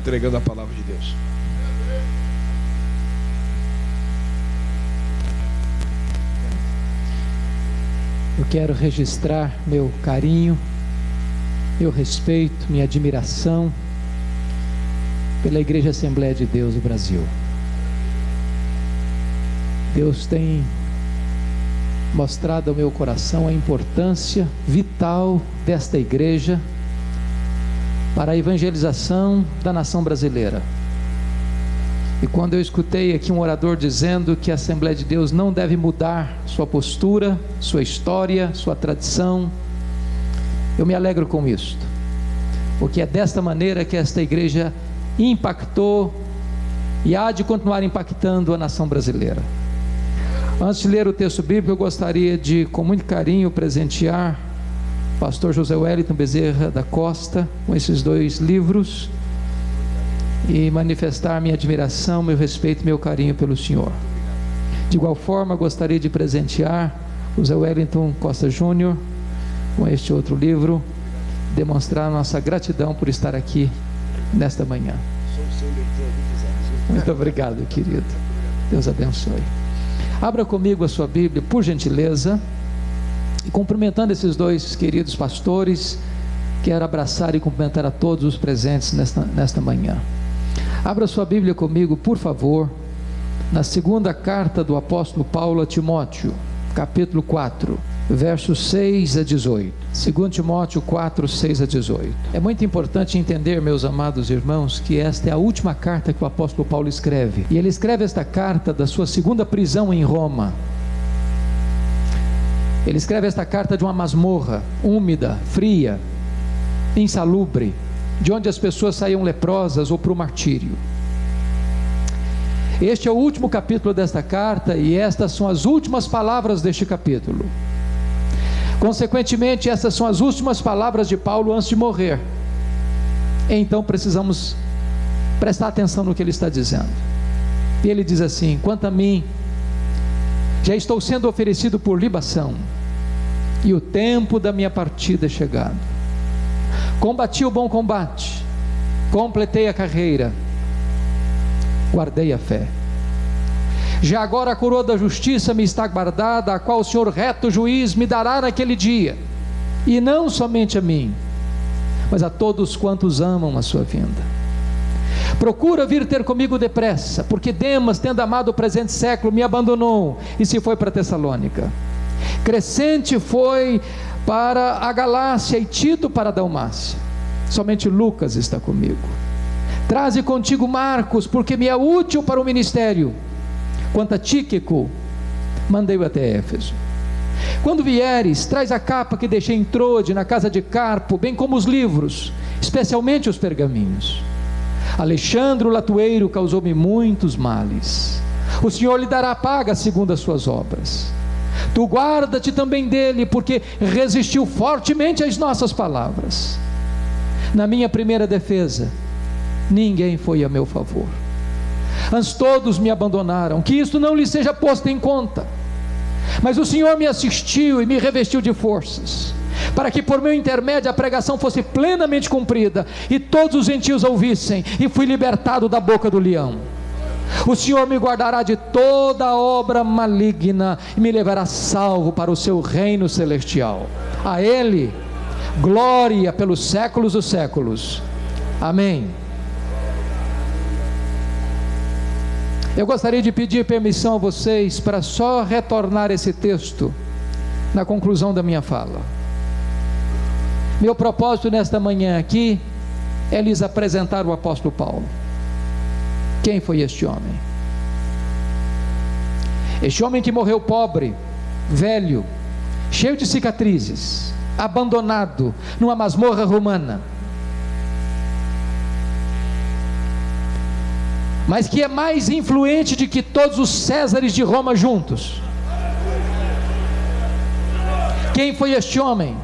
entregando a palavra de Deus. Eu quero registrar meu carinho, meu respeito, minha admiração pela Igreja Assembleia de Deus do Brasil. Deus tem mostrado ao meu coração a importância vital desta igreja para a evangelização da nação brasileira. E quando eu escutei aqui um orador dizendo que a Assembleia de Deus não deve mudar sua postura, sua história, sua tradição, eu me alegro com isto, porque é desta maneira que esta igreja impactou e há de continuar impactando a nação brasileira. Antes de ler o texto bíblico, eu gostaria de, com muito carinho, presentear o pastor José Wellington Bezerra da Costa com esses 2 livros e manifestar minha admiração, meu respeito e meu carinho pelo senhor. De igual forma, gostaria de presentear o José Wellington Costa Júnior com este outro livro, demonstrar nossa gratidão por estar aqui nesta manhã. Muito obrigado, querido. Deus abençoe. Abra comigo a sua Bíblia, por gentileza, e cumprimentando esses 2 queridos pastores, quero abraçar e cumprimentar a todos os presentes nesta manhã. Abra sua Bíblia comigo, por favor, na segunda carta do apóstolo Paulo a Timóteo, capítulo 4, versos 6 a 18. 2 Timóteo 4, 6 a 18. É muito importante entender, meus amados irmãos, que esta é a última carta que o apóstolo Paulo escreve. E ele escreve esta carta da sua segunda prisão em Roma. Ele escreve esta carta de uma masmorra, úmida, fria, insalubre, de onde as pessoas saíam leprosas ou para o martírio. Este é o último capítulo desta carta e estas são as últimas palavras deste capítulo. Consequentemente, essas são as últimas palavras de Paulo antes de morrer. Então precisamos prestar atenção no que ele está dizendo. E ele diz assim: quanto a mim, já estou sendo oferecido por libação, e o tempo da minha partida é chegado. Combati o bom combate, completei a carreira, guardei a fé. Já agora a coroa da justiça me está guardada, a qual o Senhor reto juiz me dará naquele dia, e não somente a mim, mas a todos quantos amam a sua vinda. Procura vir ter comigo depressa, porque Demas, tendo amado o presente século, me abandonou e se foi para Tessalônica. Crescente foi para a Galácia e Tito para a Dalmácia. Somente Lucas está comigo. Traze contigo Marcos, porque me é útil para o ministério. Quanto a Tíquico, mandei-o até Éfeso. Quando vieres, traz a capa que deixei em Trode, na casa de Carpo, bem como os livros, especialmente os pergaminhos. Alexandre o latueiro causou-me muitos males. O Senhor lhe dará paga segundo as suas obras. Tu guarda-te também dele, porque resistiu fortemente às nossas palavras. Na minha primeira defesa, ninguém foi a meu favor. Antes todos me abandonaram, que isto não lhe seja posto em conta. Mas o Senhor me assistiu e me revestiu de forças, para que por meu intermédio a pregação fosse plenamente cumprida, e todos os gentios ouvissem, e fui libertado da boca do leão. O Senhor me guardará de toda obra maligna, e me levará salvo para o seu reino celestial. A Ele, glória pelos séculos dos séculos. Amém. Eu gostaria de pedir permissão a vocês para só retornar esse texto na conclusão da minha fala. Meu propósito nesta manhã aqui é lhes apresentar o apóstolo Paulo. Quem foi este homem? Este homem que morreu pobre, velho, cheio de cicatrizes, abandonado numa masmorra romana, mas que é mais influente do que todos os Césares de Roma juntos. Quem foi este homem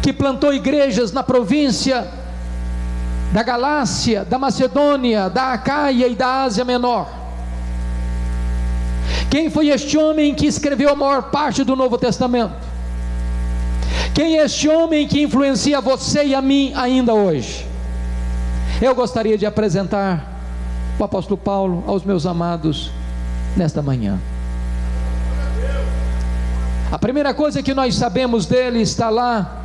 que plantou igrejas na província da Galácia, da Macedônia, da Acaia e da Ásia Menor? Quem foi este homem que escreveu a maior parte do Novo Testamento? Quem é este homem que influencia você e a mim ainda hoje? Eu gostaria de apresentar o apóstolo Paulo aos meus amados nesta manhã. A primeira coisa que nós sabemos dele está lá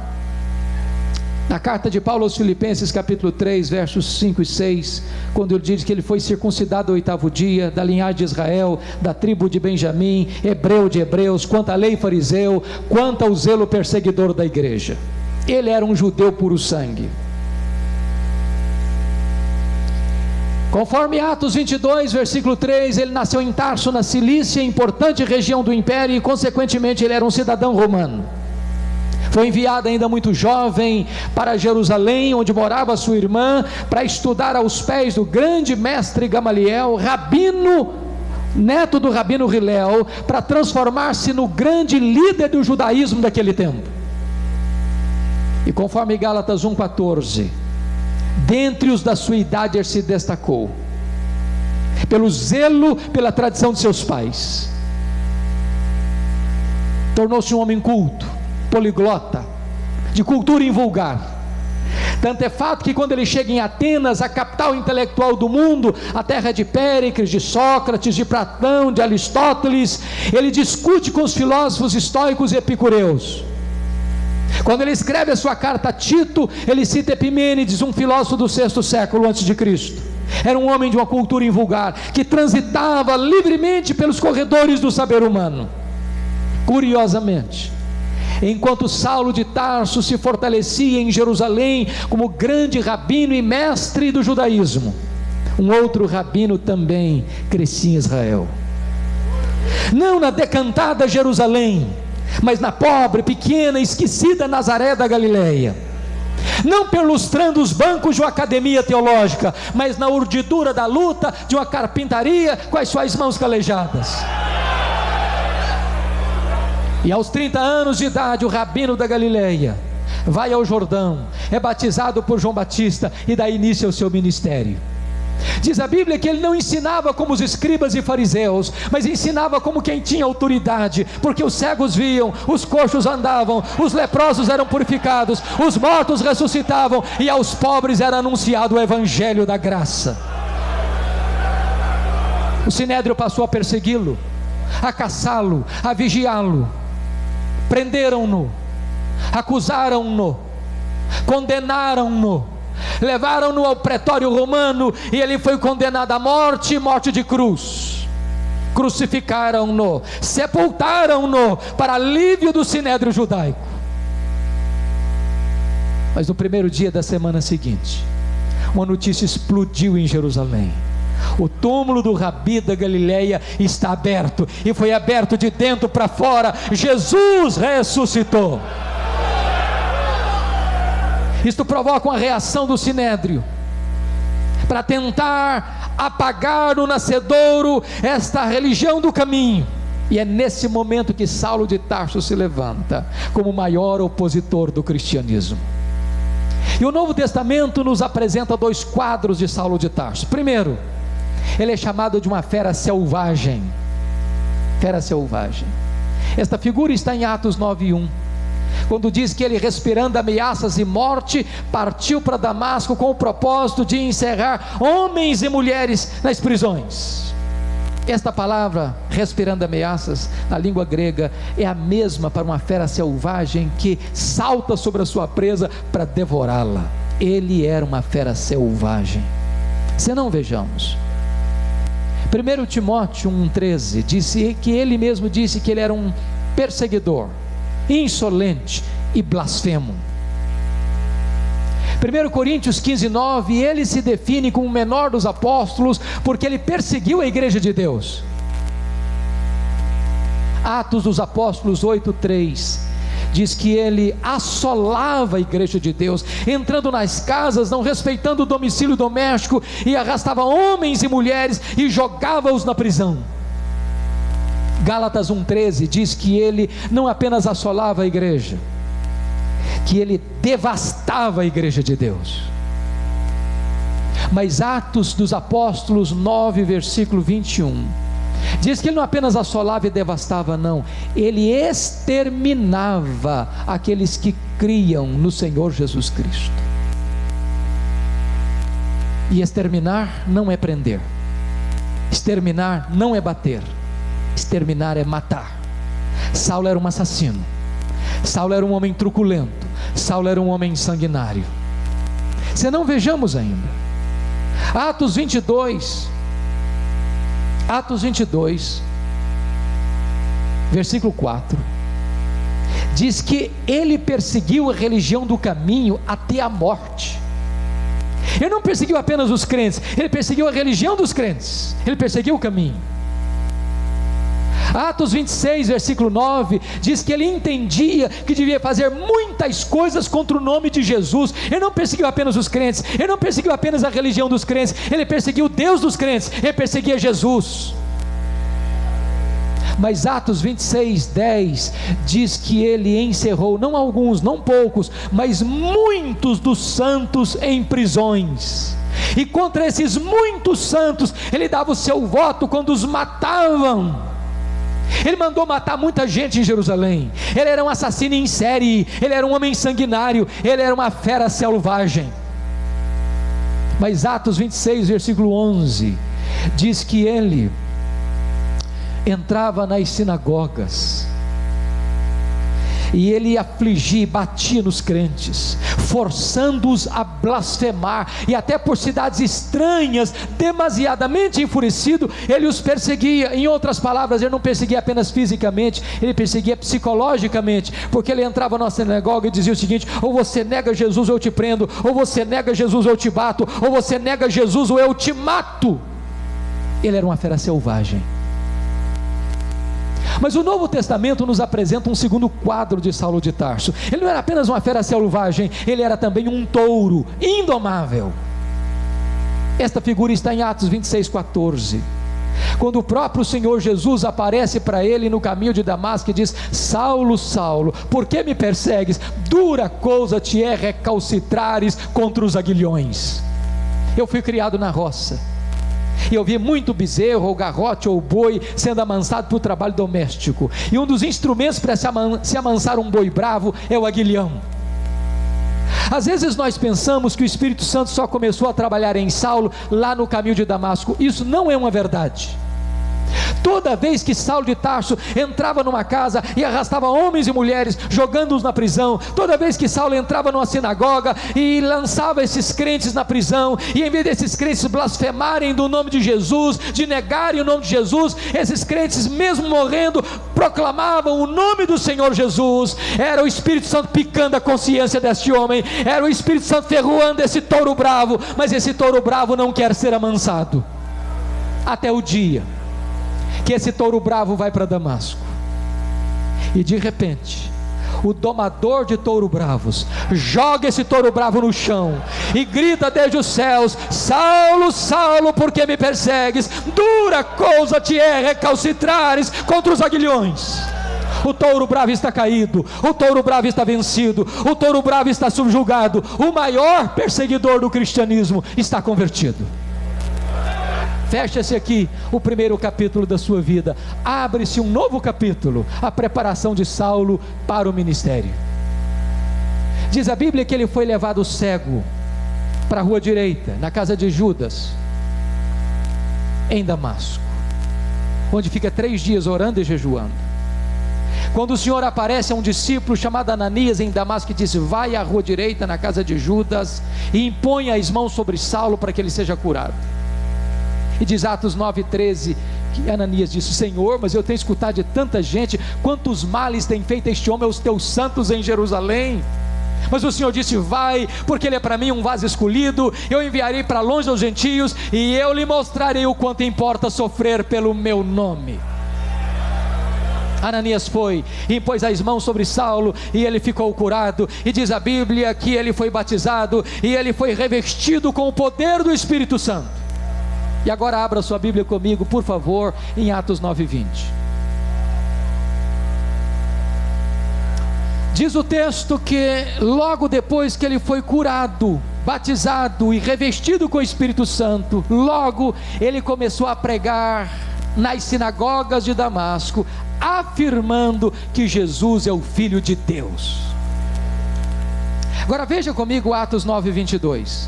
na carta de Paulo aos Filipenses, capítulo 3, versos 5 e 6, quando ele diz que ele foi circuncidado ao 8º dia, da linhagem de Israel, da tribo de Benjamim, hebreu de hebreus, quanto à lei fariseu, quanto ao zelo perseguidor da igreja. Ele era um judeu puro sangue. Conforme Atos 22, versículo 3, ele nasceu em Tarso, na Cilícia, importante região do império, e consequentemente ele era um cidadão romano. Foi enviado ainda muito jovem para Jerusalém, onde morava sua irmã, para estudar aos pés do grande mestre Gamaliel, rabino, neto do rabino Hilel, para transformar-se no grande líder do judaísmo daquele tempo. E conforme Gálatas 1,14, dentre os da sua idade ele se destacou, pelo zelo, pela tradição de seus pais. Tornou-se um homem culto, poliglota, de cultura invulgar. Tanto é fato que quando ele chega em Atenas, a capital intelectual do mundo, a terra de Péricles, de Sócrates, de Platão, de Aristóteles, ele discute com os filósofos estoicos e epicureus. Quando ele escreve a sua carta a Tito, ele cita Epimênides, um filósofo do 6º século antes de Cristo. Era um homem de uma cultura invulgar, que transitava livremente pelos corredores do saber humano. Curiosamente, enquanto Saulo de Tarso se fortalecia em Jerusalém como grande rabino e mestre do judaísmo, um outro rabino também crescia em Israel. Não na decantada Jerusalém, mas na pobre, pequena, esquecida Nazaré da Galileia. Não perlustrando os bancos de uma academia teológica, mas na urdidura da luta de uma carpintaria com as suas mãos calejadas. E aos 30 anos de idade, o rabino da Galileia vai ao Jordão, é batizado por João Batista e dá início ao seu ministério. Diz a Bíblia que ele não ensinava como os escribas e fariseus, mas ensinava como quem tinha autoridade, porque os cegos viam, os coxos andavam, os leprosos eram purificados, os mortos ressuscitavam, e aos pobres era anunciado o evangelho da graça. O sinédrio passou a persegui-lo, a caçá-lo, a vigiá-lo. Prenderam-no, acusaram-no, condenaram-no, levaram-no ao pretório romano, e ele foi condenado à morte, morte de cruz. Crucificaram-no, sepultaram-no, para alívio do sinédrio judaico. Mas no primeiro dia da semana seguinte, uma notícia explodiu em Jerusalém: o túmulo do Rabi da Galileia está aberto, e foi aberto de dentro para fora. Jesus ressuscitou. Isto provoca uma reação do sinédrio, para tentar apagar no nascedouro esta religião do caminho. E é nesse momento que Saulo de Tarso se levanta como o maior opositor do cristianismo. E o Novo Testamento nos apresenta dois quadros de Saulo de Tarso. Primeiro, ele é chamado de uma fera selvagem. Fera selvagem. Esta figura está em Atos 9:1, quando diz que ele, respirando ameaças e morte, partiu para Damasco com o propósito de encerrar homens e mulheres nas prisões. Esta palavra, respirando ameaças, na língua grega, é a mesma para uma fera selvagem que salta sobre a sua presa para devorá-la. Ele era uma fera selvagem. Se não, vejamos 1 Timóteo 1,13, disse que ele mesmo disse que ele era um perseguidor, insolente e blasfemo. 1 Coríntios 15:9, ele se define como o menor dos apóstolos, porque ele perseguiu a igreja de Deus. Atos dos Apóstolos 8:3, diz que ele assolava a igreja de Deus, entrando nas casas, não respeitando o domicílio doméstico, e arrastava homens e mulheres e jogava-os na prisão. Gálatas 1,13 diz que ele não apenas assolava a igreja, que ele devastava a igreja de Deus. Mas Atos dos Apóstolos 9, versículo 21, diz que ele não apenas assolava e devastava, não, ele exterminava aqueles que criam no Senhor Jesus Cristo. E exterminar não é prender, exterminar não é bater, exterminar é matar. Saulo era um assassino, Saulo era um homem truculento, Saulo era um homem sanguinário. Se não, vejamos ainda Atos 22, versículo 4, diz que ele perseguiu a religião do caminho até a morte. Ele não perseguiu apenas os crentes, ele perseguiu a religião dos crentes, ele perseguiu o caminho. Atos 26, versículo 9, diz que ele entendia que devia fazer muitas coisas contra o nome de Jesus. Ele não perseguiu apenas os crentes, ele não perseguiu apenas a religião dos crentes, ele perseguiu o Deus dos crentes, ele perseguia Jesus. Mas Atos 26, 10 diz que ele encerrou, não alguns, não poucos, mas muitos dos santos em prisões. E contra esses muitos santos, ele dava o seu voto quando os matavam. Ele mandou matar muita gente em Jerusalém. Ele era um assassino em série, ele era um homem sanguinário, ele era uma fera selvagem. Mas Atos 26, versículo 11, diz que ele entrava nas sinagogas e ele afligia e batia nos crentes, forçando-os a blasfemar, e até por cidades estranhas, demasiadamente enfurecido, ele os perseguia. Em outras palavras, ele não perseguia apenas fisicamente, ele perseguia psicologicamente, porque ele entrava na sinagoga e dizia o seguinte: ou você nega Jesus ou eu te prendo, ou você nega Jesus ou eu te bato, ou você nega Jesus ou eu te mato. Ele era uma fera selvagem. Mas o Novo Testamento nos apresenta um segundo quadro de Saulo de Tarso. Ele não era apenas uma fera selvagem, ele era também um touro indomável. Esta figura está em Atos 26, 14, quando o próprio Senhor Jesus aparece para ele no caminho de Damasco e diz: Saulo, Saulo, por que me persegues? Dura coisa te é recalcitrares contra os aguilhões. Eu fui criado na roça, e eu vi muito bezerro, ou garrote, ou boi sendo amansado para o trabalho doméstico, e um dos instrumentos para se amansar um boi bravo é o aguilhão. Às vezes nós pensamos que o Espírito Santo só começou a trabalhar em Saulo lá no caminho de Damasco. Isso não é uma verdade. Toda vez que Saulo de Tarso entrava numa casa e arrastava homens e mulheres, jogando-os na prisão, toda vez que Saulo entrava numa sinagoga e lançava esses crentes na prisão, e em vez desses crentes blasfemarem do nome de Jesus, de negarem o nome de Jesus, esses crentes, mesmo morrendo, proclamavam o nome do Senhor Jesus. Era o Espírito Santo picando a consciência deste homem, era o Espírito Santo ferroando esse touro bravo, mas esse touro bravo não quer ser amansado, até o dia que esse touro bravo vai para Damasco, e de repente o domador de touro bravos joga esse touro bravo no chão e grita desde os céus: Saulo, Saulo, por que me persegues? Dura coisa te é recalcitrares contra os aguilhões. O touro bravo está caído, o touro bravo está vencido, o touro bravo está subjugado, o maior perseguidor do cristianismo está convertido. Fecha-se aqui o primeiro capítulo da sua vida, abre-se um novo capítulo, a preparação de Saulo para o ministério. Diz a Bíblia que ele foi levado cego para a rua direita, na casa de Judas, em Damasco, onde fica 3 dias orando e jejuando. Quando o Senhor aparece a um discípulo chamado Ananias em Damasco e diz: vai à rua direita, na casa de Judas, e impõe as mãos sobre Saulo para que ele seja curado. E diz Atos 9,13, que Ananias disse: Senhor, mas eu tenho escutado de tanta gente, quantos males tem feito este homem aos teus santos em Jerusalém. Mas o Senhor disse: vai, porque ele é para mim um vaso escolhido, eu enviarei para longe aos gentios, e eu lhe mostrarei o quanto importa sofrer pelo meu nome. Ananias foi, impôs as mãos sobre Saulo, e ele ficou curado. E diz a Bíblia que ele foi batizado, e ele foi revestido com o poder do Espírito Santo. E agora abra sua Bíblia comigo, por favor, em Atos 9:20. Diz o texto que logo depois que ele foi curado, batizado e revestido com o Espírito Santo, logo ele começou a pregar nas sinagogas de Damasco, afirmando que Jesus é o Filho de Deus. Agora veja comigo Atos 9:22.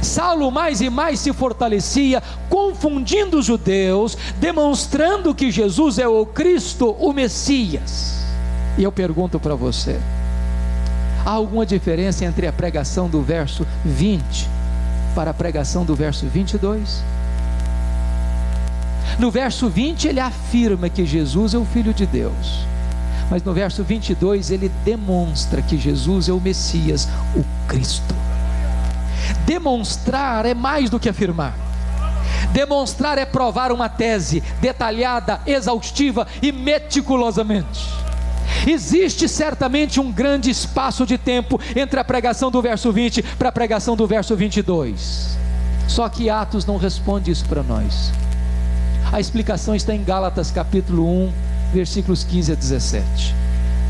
Saulo mais e mais se fortalecia, confundindo os judeus, demonstrando que Jesus é o Cristo, o Messias. E eu pergunto para você, há alguma diferença entre a pregação do verso 20 para a pregação do verso 22? No verso 20 ele afirma que Jesus é o Filho de Deus, mas no verso 22 ele demonstra que Jesus é o Messias, o Cristo. Demonstrar é mais do que afirmar. Demonstrar é provar uma tese detalhada, exaustiva e meticulosamente. Existe certamente um grande espaço de tempo entre a pregação do verso 20 para a pregação do verso 22. Só que Atos não responde isso para nós. A explicação está em Gálatas capítulo 1, versículos 15 a 17.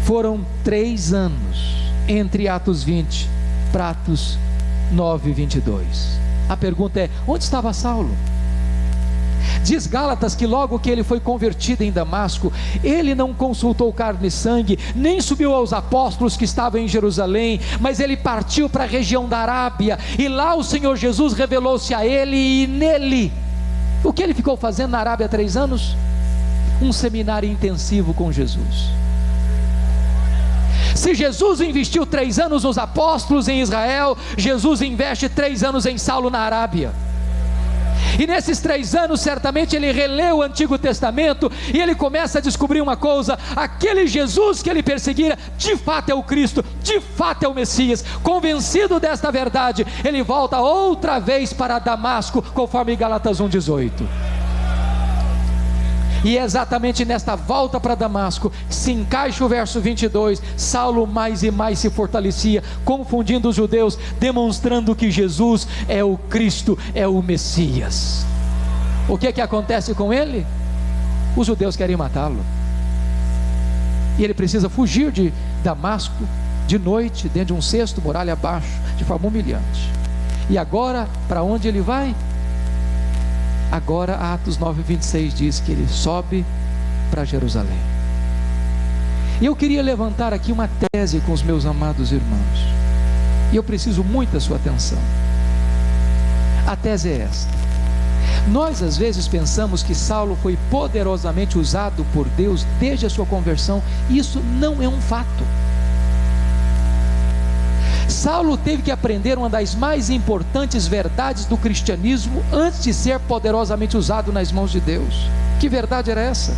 Foram 3 anos entre Atos 20 para Atos 9, 22. A pergunta é: onde estava Saulo? Diz Gálatas que logo que ele foi convertido em Damasco, ele não consultou carne e sangue, nem subiu aos apóstolos que estavam em Jerusalém, mas ele partiu para a região da Arábia, e lá o Senhor Jesus revelou-se a ele, e nele, o que ele ficou fazendo na Arábia 3 anos? Um seminário intensivo com Jesus. Se Jesus investiu 3 anos nos apóstolos em Israel, Jesus investe 3 anos em Saulo na Arábia. E nesses 3 anos certamente ele releu o Antigo Testamento, e ele começa a descobrir uma coisa: aquele Jesus que ele perseguira, de fato é o Cristo, de fato é o Messias. Convencido desta verdade, ele volta outra vez para Damasco, conforme Gálatas 1,18. E é exatamente nesta volta para Damasco que se encaixa o verso 22. Saulo mais e mais se fortalecia, confundindo os judeus, demonstrando que Jesus é o Cristo, é o Messias. O que acontece com ele? Os judeus querem matá-lo, e ele precisa fugir de Damasco de noite, dentro de um cesto, muralha abaixo, de forma humilhante. E agora, para onde ele vai? Agora Atos 9:26 diz que ele sobe para Jerusalém. E eu queria levantar aqui uma tese com os meus amados irmãos, e eu preciso muito da sua atenção. A tese é esta: nós às vezes pensamos que Saulo foi poderosamente usado por Deus desde a sua conversão. Isso não é um fato. Saulo teve que aprender uma das mais importantes verdades do cristianismo antes de ser poderosamente usado nas mãos de Deus. Que verdade era essa?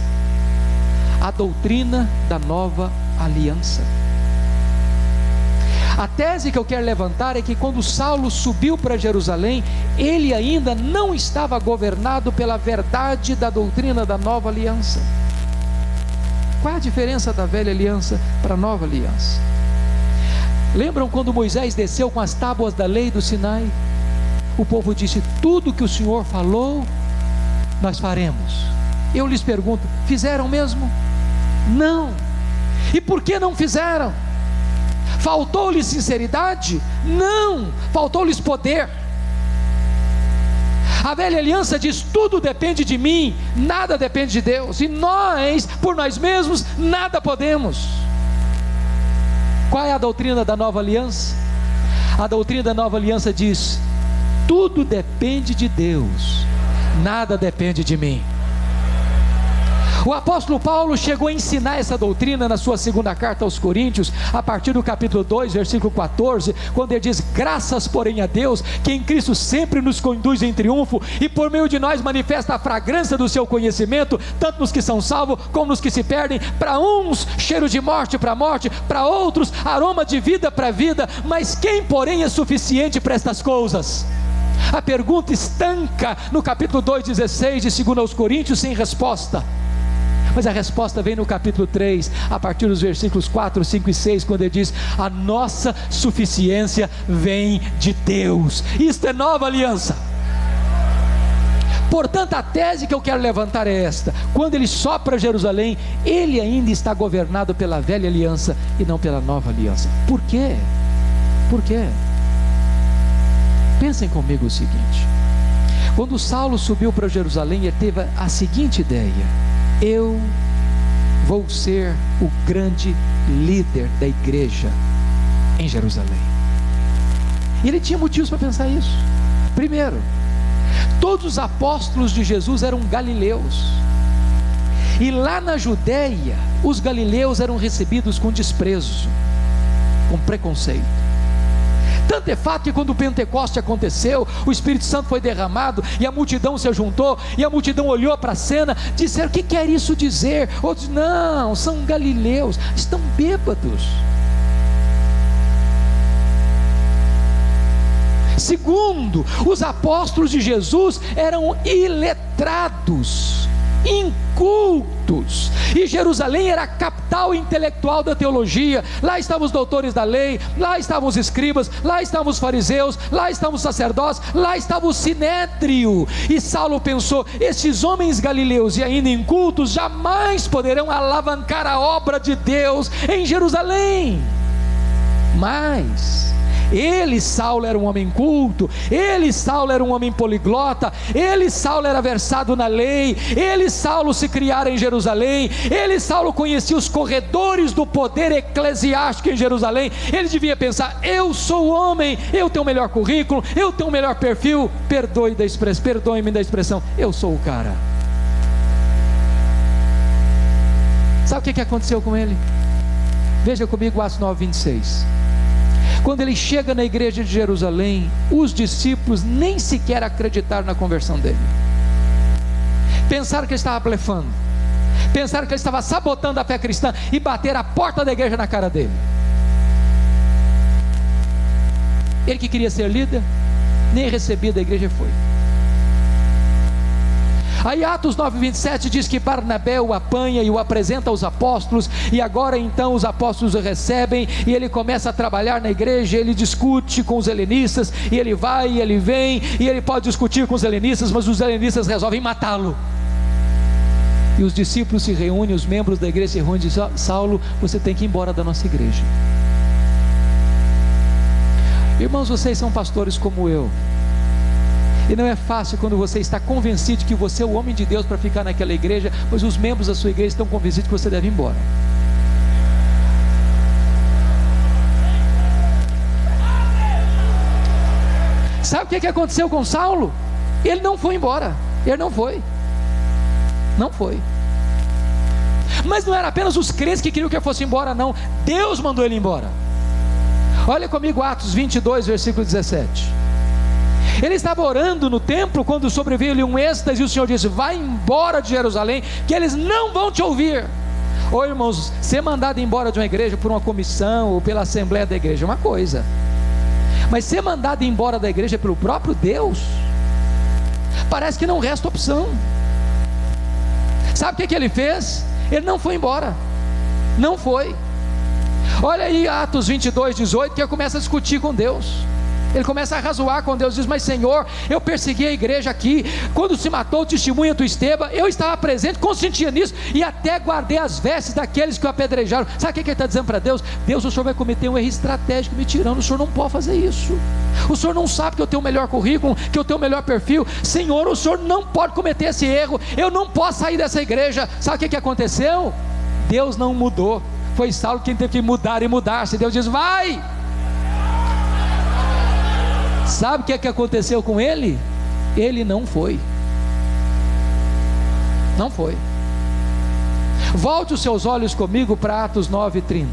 A doutrina da nova aliança. A tese que eu quero levantar é que quando Saulo subiu para Jerusalém, ele ainda não estava governado pela verdade da doutrina da nova aliança. Qual é a diferença da velha aliança para a nova aliança? Lembram quando Moisés desceu com as tábuas da lei do Sinai? O povo disse: tudo que o Senhor falou, nós faremos. Eu lhes pergunto: fizeram mesmo? Não. E por que não fizeram? Faltou-lhes sinceridade? Não. Faltou-lhes poder. A velha aliança diz: tudo depende de mim, nada depende de Deus, e nós, por nós mesmos, nada podemos. Qual é a doutrina da nova aliança? A doutrina da nova aliança diz: tudo depende de Deus, nada depende de mim. O apóstolo Paulo chegou a ensinar essa doutrina na sua segunda carta aos Coríntios, a partir do capítulo 2, versículo 14, quando ele diz: graças porém a Deus, que em Cristo sempre nos conduz em triunfo, e por meio de nós manifesta a fragrância do seu conhecimento, tanto nos que são salvos, como nos que se perdem. Para uns, cheiro de morte para a morte, para outros, aroma de vida para a vida. Mas quem porém é suficiente para estas coisas? A pergunta estanca no capítulo 2,16 de 2 aos Coríntios, sem resposta. Mas a resposta vem no capítulo 3, a partir dos versículos 4, 5 e 6, quando ele diz: a nossa suficiência vem de Deus. Isto é nova aliança. Portanto, a tese que eu quero levantar é esta: quando ele sobe para Jerusalém, ele ainda está governado pela velha aliança e não pela nova aliança. Por quê? Por quê? Pensem comigo o seguinte: quando Saulo subiu para Jerusalém, ele teve a seguinte ideia: eu vou ser o grande líder da igreja em Jerusalém. E ele tinha motivos para pensar isso. Primeiro, todos os apóstolos de Jesus eram galileus, e lá na Judéia, os galileus eram recebidos com desprezo, com preconceito. Tanto é fato que quando o Pentecoste aconteceu, o Espírito Santo foi derramado, e a multidão se juntou, e a multidão olhou para a cena, disseram: o que quer isso dizer? Outros: não, são galileus, estão bêbados. Segundo, os apóstolos de Jesus eram iletrados, incultos, e Jerusalém era a capital intelectual da teologia. Lá estavam os doutores da lei, lá estavam os escribas, lá estavam os fariseus, lá estavam os sacerdotes, lá estava o sinédrio. E Saulo pensou: esses homens galileus e ainda incultos jamais poderão alavancar a obra de Deus em Jerusalém. Mas ele, Saulo, era um homem culto, ele, Saulo, era um homem poliglota, ele, Saulo, era versado na lei, ele, Saulo, se criara em Jerusalém, ele, Saulo, conhecia os corredores do poder eclesiástico em Jerusalém. Ele devia pensar: eu sou homem, eu tenho o melhor currículo, eu tenho o melhor perfil, perdoe-me da expressão, eu sou o cara. Sabe o que aconteceu com ele? Veja comigo Atos 9:26. Quando ele chega na igreja de Jerusalém, os discípulos nem sequer acreditaram na conversão dele. Pensaram que ele estava blefando, pensaram que ele estava sabotando a fé cristã, e bateram a porta da igreja na cara dele. Ele que queria ser líder, nem recebido da igreja foi. Aí Atos 9:27 diz que Barnabé o apanha e o apresenta aos apóstolos, e agora então os apóstolos o recebem, e ele começa a trabalhar na igreja. Ele discute com os helenistas, e ele vai e ele vem, e ele pode discutir com os helenistas, mas os helenistas resolvem matá-lo. E os discípulos se reúnem, os membros da igreja se reúnem e dizem: Saulo, você tem que ir embora da nossa igreja. Irmãos, vocês são pastores como eu, e não é fácil quando você está convencido de que você é o homem de Deus para ficar naquela igreja, pois os membros da sua igreja estão convencidos que você deve ir embora. Sabe o que aconteceu com Saulo? Ele não foi embora, ele não foi. Mas não era apenas os crentes que queriam que ele fosse embora, não. Deus mandou ele embora. Olha comigo Atos 22, versículo 17. Ele estava orando no templo quando sobreveio-lhe um êxtase, e o Senhor disse: vai embora de Jerusalém, que eles não vão te ouvir. Ô irmãos, ser mandado embora de uma igreja por uma comissão ou pela assembleia da igreja é uma coisa, mas ser mandado embora da igreja pelo próprio Deus, parece que não resta opção. Sabe o que ele fez? Ele não foi embora, não foi. Olha aí Atos 22:18, que ele começa a discutir com Deus. Ele começa a razoar com Deus, diz: mas Senhor, eu persegui a igreja aqui, quando se matou o testemunha do Estevão, eu estava presente, consentia nisso, e até guardei as vestes daqueles que o apedrejaram. Sabe o que ele está dizendo para Deus? Deus, o Senhor vai cometer um erro estratégico me tirando, o Senhor não pode fazer isso. O Senhor não sabe que eu tenho o melhor currículo, que eu tenho o melhor perfil. Senhor, o Senhor não pode cometer esse erro, eu não posso sair dessa igreja. Sabe o que aconteceu? Deus não mudou, foi Saulo quem teve que mudar e mudar-se. Deus diz: vai. Sabe o que aconteceu com ele? Ele não foi. Não foi. Volte os seus olhos comigo para Atos 9:30.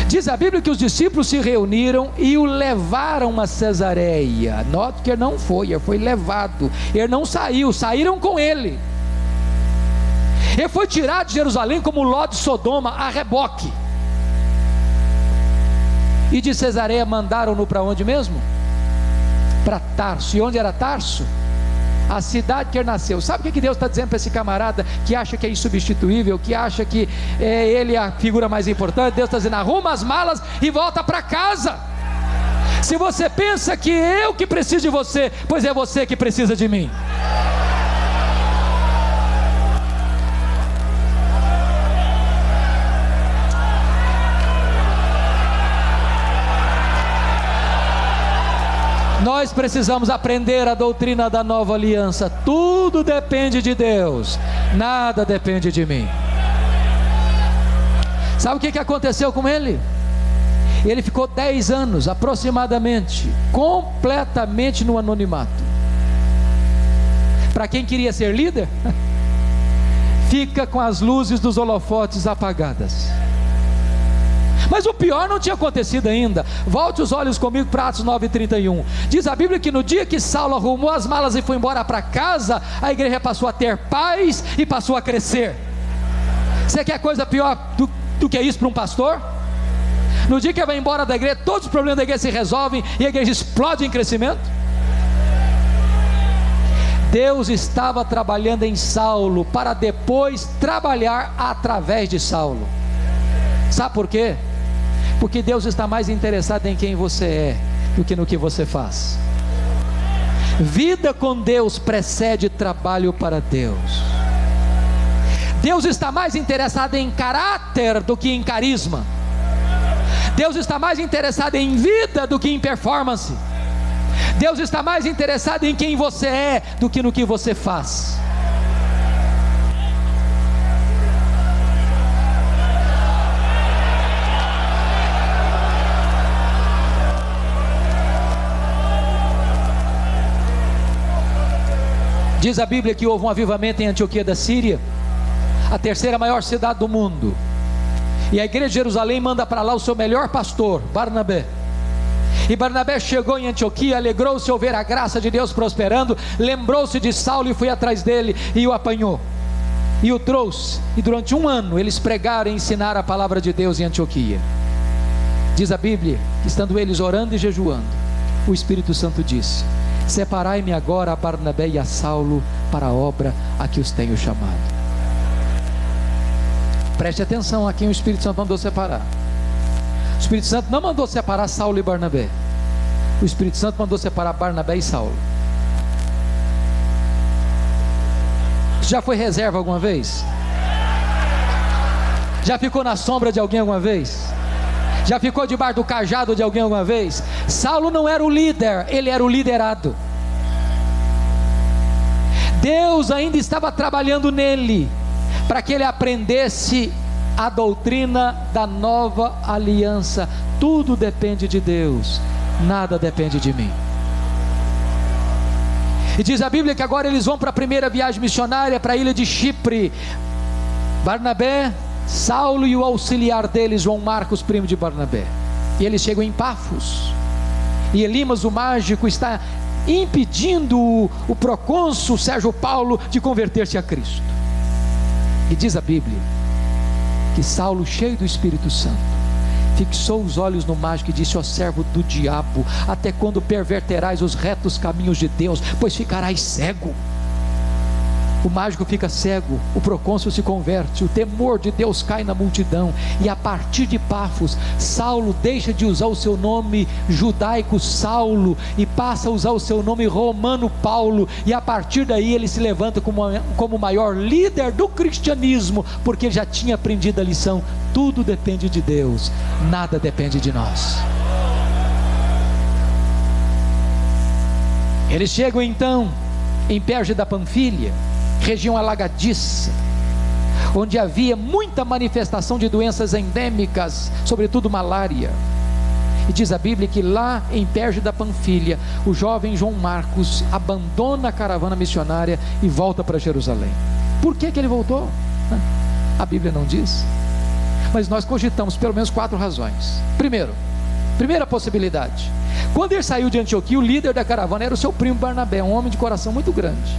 Diz a Bíblia que os discípulos se reuniram e o levaram a Cesareia. Note que ele não foi, ele foi levado. Ele não saiu, saíram com ele. Ele foi tirado de Jerusalém como Ló de Sodoma, a reboque. E de Cesareia mandaram-no para onde mesmo? Para Tarso. E onde era Tarso? A cidade que ele nasceu. Sabe o que Deus está dizendo para esse camarada que acha que é insubstituível, que acha que ele é a figura mais importante? Deus está dizendo: arruma as malas e volta para casa. Se você pensa que eu que preciso de você, pois é você que precisa de mim. Nós precisamos aprender a doutrina da nova aliança. Tudo depende de Deus, nada depende de mim. Sabe o que aconteceu com ele? E ele ficou 10 anos aproximadamente, completamente no anonimato. Para quem queria ser líder, fica com as luzes dos holofotes apagadas. Mas o pior não tinha acontecido ainda. Volte os olhos comigo para Atos 9:31. Diz a Bíblia que no dia que Saulo arrumou as malas e foi embora para casa, a igreja passou a ter paz e passou a crescer. Você quer coisa pior do que isso para um pastor? No dia que ele vai embora da igreja, todos os problemas da igreja se resolvem e a igreja explode em crescimento. Deus estava trabalhando em Saulo para depois trabalhar através de Saulo. Sabe por quê? Porque Deus está mais interessado em quem você é do que no que você faz. Vida com Deus precede trabalho para Deus. Deus está mais interessado em caráter do que em carisma. Deus está mais interessado em vida do que em performance. Deus está mais interessado em quem você é do que no que você faz. Diz a Bíblia que houve um avivamento em Antioquia da Síria, a terceira maior cidade do mundo. E a igreja de Jerusalém manda para lá o seu melhor pastor, Barnabé. E Barnabé chegou em Antioquia, alegrou-se ao ver a graça de Deus prosperando, lembrou-se de Saulo e foi atrás dele e o apanhou. E o trouxe, e durante 1 ano eles pregaram e ensinaram a palavra de Deus em Antioquia. Diz a Bíblia, estando eles orando e jejuando, o Espírito Santo disse: separai-me agora a Barnabé e a Saulo para a obra a que os tenho chamado. Preste atenção a quem o Espírito Santo mandou separar. O Espírito Santo não mandou separar Saulo e Barnabé. O Espírito Santo mandou separar Barnabé e Saulo. Já foi reserva alguma vez? Já ficou na sombra de alguém alguma vez? Já ficou debaixo do cajado de alguém alguma vez? Saulo não era o líder, ele era o liderado. Deus ainda estava trabalhando nele, para que ele aprendesse a doutrina da nova aliança. Tudo depende de Deus, nada depende de mim. E diz a Bíblia que agora eles vão para a primeira viagem missionária, para a ilha de Chipre. Barnabé, Saulo e o auxiliar deles, João Marcos, primo de Barnabé. E eles chegam em Pafos, e Elimas o mágico está impedindo o procônsul Sérgio Paulo de converter-se a Cristo. E diz a Bíblia que Saulo, cheio do Espírito Santo, fixou os olhos no mágico e disse: ó servo do diabo, até quando perverterás os retos caminhos de Deus? Pois ficarás cego. O mágico fica cego, o procônsul se converte, o temor de Deus cai na multidão, e a partir de Pafos, Saulo deixa de usar o seu nome judaico Saulo e passa a usar o seu nome romano Paulo, e a partir daí ele se levanta como o maior líder do cristianismo, porque ele já tinha aprendido a lição: tudo depende de Deus, nada depende de nós. Eles chegam então em Perge da Panfilha, região alagadiça, onde havia muita manifestação de doenças endêmicas, sobretudo malária. E diz a Bíblia que lá em Perge da Panfilha, o jovem João Marcos abandona a caravana missionária e volta para Jerusalém. Por que ele voltou? A Bíblia não diz, mas nós cogitamos pelo menos 4 razões. Primeira possibilidade: quando ele saiu de Antioquia, o líder da caravana era o seu primo Barnabé, um homem de coração muito grande.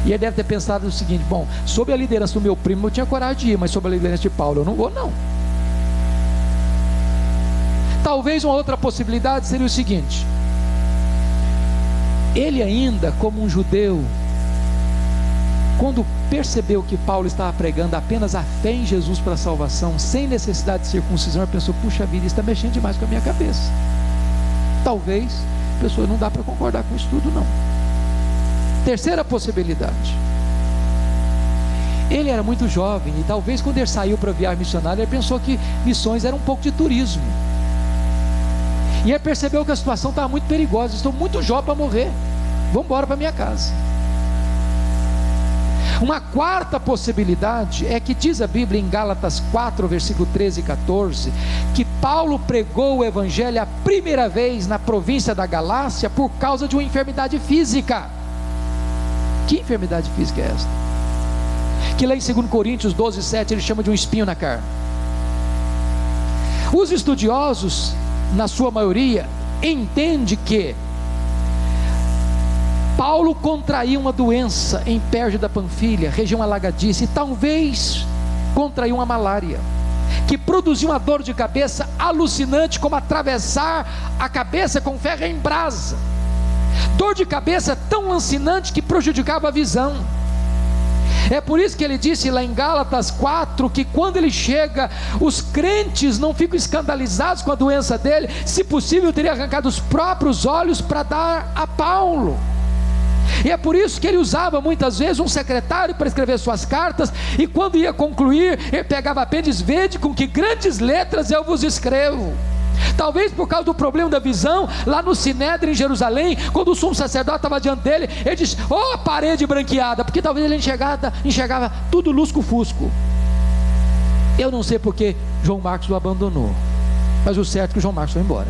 E ele deve ter pensado o seguinte: bom, sob a liderança do meu primo eu tinha coragem de ir, mas sob a liderança de Paulo eu não vou não. Talvez uma outra possibilidade seria o seguinte: ele ainda, como um judeu, quando percebeu que Paulo estava pregando apenas a fé em Jesus para a salvação, sem necessidade de circuncisão, ele pensou: puxa vida, isso está mexendo demais com a minha cabeça. Talvez, pessoa, não dá para concordar com isso tudo não. Terceira possibilidade: ele era muito jovem, e talvez quando ele saiu para a viagem missionária, ele pensou que missões era um pouco de turismo, e ele percebeu que a situação estava muito perigosa. Estou muito jovem para morrer, vamos embora para minha casa. Uma quarta possibilidade é que diz a Bíblia em Gálatas 4, versículo 13 e 14, que Paulo pregou o evangelho a primeira vez na província da Galácia por causa de uma enfermidade física. Que enfermidade física é esta? Que lá em 2 Coríntios 12, 7 ele chama de um espinho na carne. Os estudiosos, na sua maioria, entendem que Paulo contraiu uma doença em Perge da Panfilha, região alagadiça, e talvez contraiu uma malária, que produziu uma dor de cabeça alucinante, como atravessar a cabeça com ferro em brasa. Dor de cabeça tão lancinante que prejudicava a visão. É por isso que ele disse lá em Gálatas 4, que quando ele chega, os crentes não ficam escandalizados com a doença dele. Se possível, teria arrancado os próprios olhos para dar a Paulo. E é por isso que ele usava muitas vezes um secretário para escrever suas cartas, e quando ia concluir, ele pegava a pena e diz: vede com que grandes letras eu vos escrevo. Talvez por causa do problema da visão, lá no Sinédrio em Jerusalém, quando o sumo sacerdote estava diante dele, ele disse: oh, parede branqueada, porque talvez ele enxergava tudo lusco-fusco. Eu não sei porque João Marcos o abandonou, mas o certo é que João Marcos foi embora.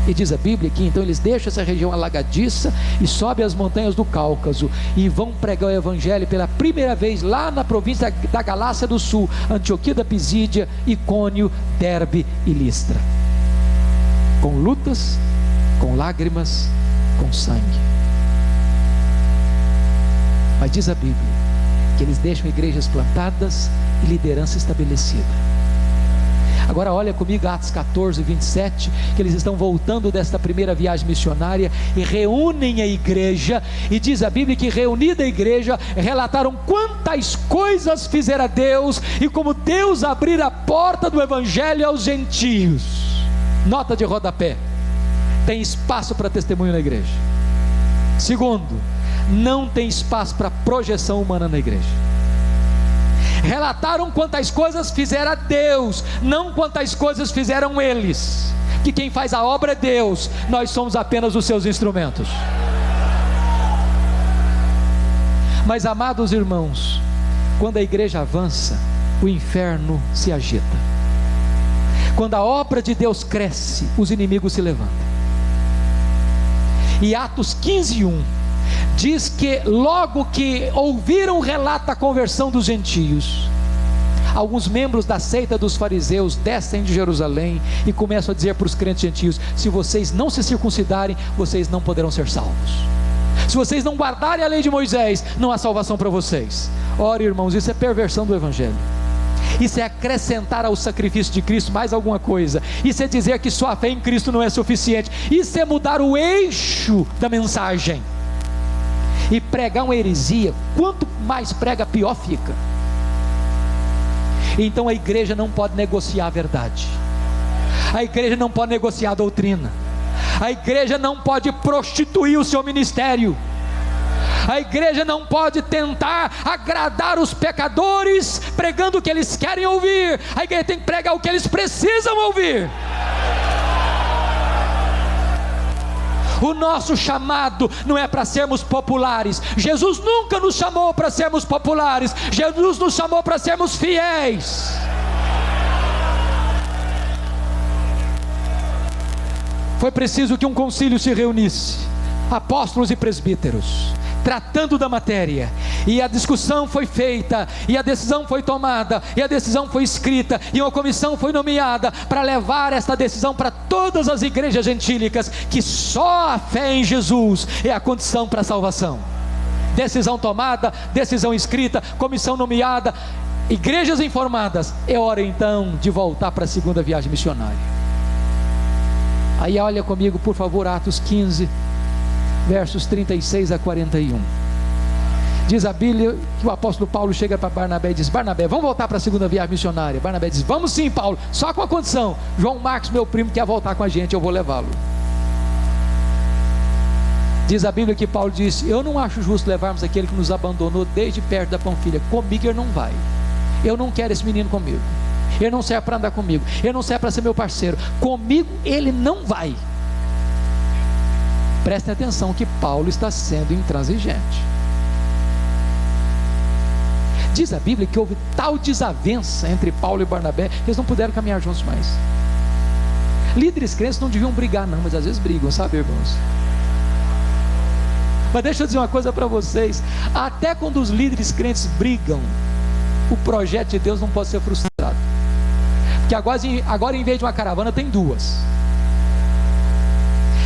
E diz a Bíblia que então eles deixam essa região alagadiça e sobem as montanhas do Cáucaso e vão pregar o evangelho pela primeira vez lá na província da Galácia do Sul, Antioquia da Pisídia, Icônio, Derbe e Listra, com lutas, com lágrimas, com sangue. Mas diz a Bíblia que eles deixam igrejas plantadas e liderança estabelecida. Agora olha comigo Atos 14, 27, que eles estão voltando desta primeira viagem missionária e reúnem a igreja, e diz a Bíblia que reunida a igreja, relataram quantas coisas fizera Deus, e como Deus abrira a porta do evangelho aos gentios. Nota de rodapé: tem espaço para testemunho na igreja. Segundo, não tem espaço para projeção humana na igreja. Relataram quantas coisas fizera Deus, não quantas coisas fizeram eles, que quem faz a obra é Deus, nós somos apenas os seus instrumentos. Mas amados irmãos, quando a igreja avança, o inferno se agita. Quando a obra de Deus cresce, os inimigos se levantam. E Atos 15, 1 diz que logo que ouviram o relato da conversão dos gentios, alguns membros da seita dos fariseus descem de Jerusalém e começam a dizer para os crentes gentios: se vocês não se circuncidarem, vocês não poderão ser salvos. Se vocês não guardarem a lei de Moisés, não há salvação para vocês. Ora, irmãos, isso é perversão do evangelho. Isso é acrescentar ao sacrifício de Cristo mais alguma coisa. Isso é dizer que sua fé em Cristo não é suficiente. Isso é mudar o eixo da mensagem e pregar uma heresia. Quanto mais prega, pior fica. Então a igreja não pode negociar a verdade, a igreja não pode negociar a doutrina, a igreja não pode prostituir o seu ministério, a igreja não pode tentar agradar os pecadores pregando o que eles querem ouvir. A igreja tem que pregar o que eles precisam ouvir. O nosso chamado não é para sermos populares. Jesus nunca nos chamou para sermos populares. Jesus nos chamou para sermos fiéis. Foi preciso que um concílio se reunisse, apóstolos e presbíteros, tratando da matéria, e a discussão foi feita, e a decisão foi tomada, e a decisão foi escrita, e uma comissão foi nomeada para levar esta decisão para todas as igrejas gentílicas, que só a fé em Jesus é a condição para a salvação. Decisão tomada, decisão escrita, comissão nomeada, igrejas informadas. É hora então de voltar para a segunda viagem missionária. Aí olha comigo por favor Atos 15, versos 36 a 41. Diz a Bíblia que o apóstolo Paulo chega para Barnabé e diz: Barnabé, vamos voltar para a segunda viagem missionária. Barnabé diz: vamos sim, Paulo, só com a condição: João Marcos, meu primo, quer voltar com a gente, eu vou levá-lo. Diz a Bíblia que Paulo disse: eu não acho justo levarmos aquele que nos abandonou desde perto da Panfilha. Comigo ele não vai. Eu não quero esse menino comigo. Ele não serve para andar comigo. Ele não serve para ser meu parceiro. Comigo ele não vai. Prestem atenção que Paulo está sendo intransigente. Diz a Bíblia que houve tal desavença entre Paulo e Barnabé que eles não puderam caminhar juntos mais. Líderes crentes não deviam brigar não, mas às vezes brigam, sabe, irmãos? Mas deixa eu dizer uma coisa para vocês: até quando os líderes crentes brigam, o projeto de Deus não pode ser frustrado. Porque agora em vez de uma caravana tem duas.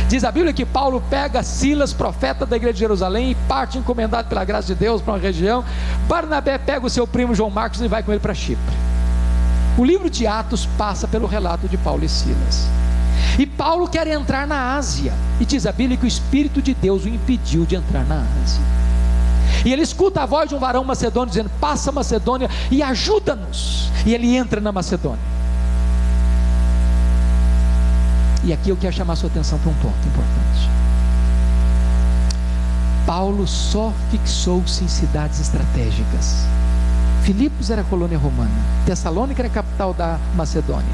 Diz a Bíblia que Paulo pega Silas, profeta da igreja de Jerusalém, e parte encomendado pela graça de Deus para uma região. Barnabé pega o seu primo João Marcos e vai com ele para Chipre. O livro de Atos passa pelo relato de Paulo e Silas. E Paulo quer entrar na Ásia, e diz a Bíblia que o Espírito de Deus o impediu de entrar na Ásia. E ele escuta a voz de um varão macedônio dizendo: passa a Macedônia e ajuda-nos. E ele entra na Macedônia. E aqui eu quero chamar a sua atenção para um ponto importante. Paulo só fixou-se em cidades estratégicas. Filipos era colônia romana, Tessalônica era capital da Macedônia,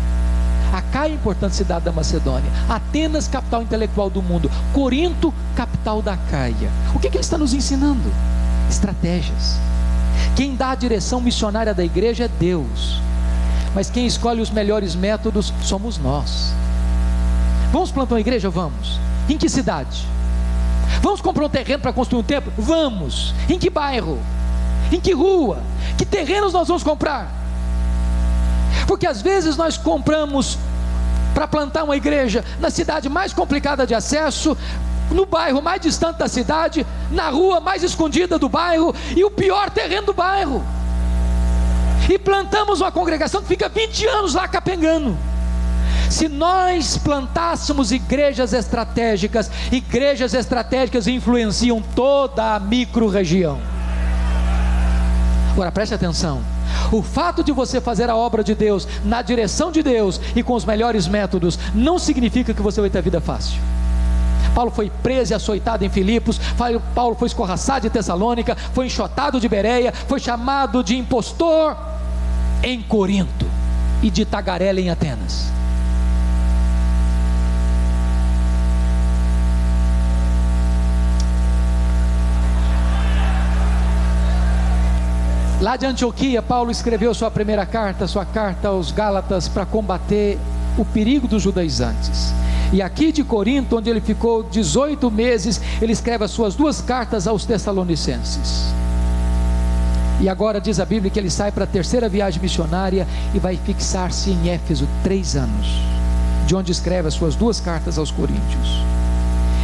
Acaia, importante cidade da Macedônia, Atenas, capital intelectual do mundo, Corinto, capital da Acaia. O que ele está nos ensinando? Estratégias. Quem dá a direção missionária da igreja é Deus, mas quem escolhe os melhores métodos somos nós. Vamos plantar uma igreja? Vamos. Em que cidade? Vamos comprar um terreno para construir um templo? Vamos. Em que bairro? Em que rua? Que terrenos nós vamos comprar? Porque às vezes nós compramos para plantar uma igreja na cidade mais complicada de acesso, no bairro mais distante da cidade, na rua mais escondida do bairro, e o pior terreno do bairro, e plantamos uma congregação que fica 20 anos lá capengando. Se nós plantássemos igrejas estratégicas influenciam toda a micro-região. Agora preste atenção: o fato de você fazer a obra de Deus na direção de Deus e com os melhores métodos não significa que você vai ter vida fácil. Paulo foi preso e açoitado em Filipos, Paulo foi escorraçado em Tessalônica, foi enxotado de Bereia, foi chamado de impostor em Corinto e de tagarela em Atenas. Lá de Antioquia, Paulo escreveu sua primeira carta, sua carta aos Gálatas, para combater o perigo dos judaizantes. E aqui de Corinto, onde ele ficou 18 meses, ele escreve as suas duas cartas aos Tessalonicenses. E agora diz a Bíblia que ele sai para a terceira viagem missionária e vai fixar-se em Éfeso 3 anos, de onde escreve as suas duas cartas aos Coríntios.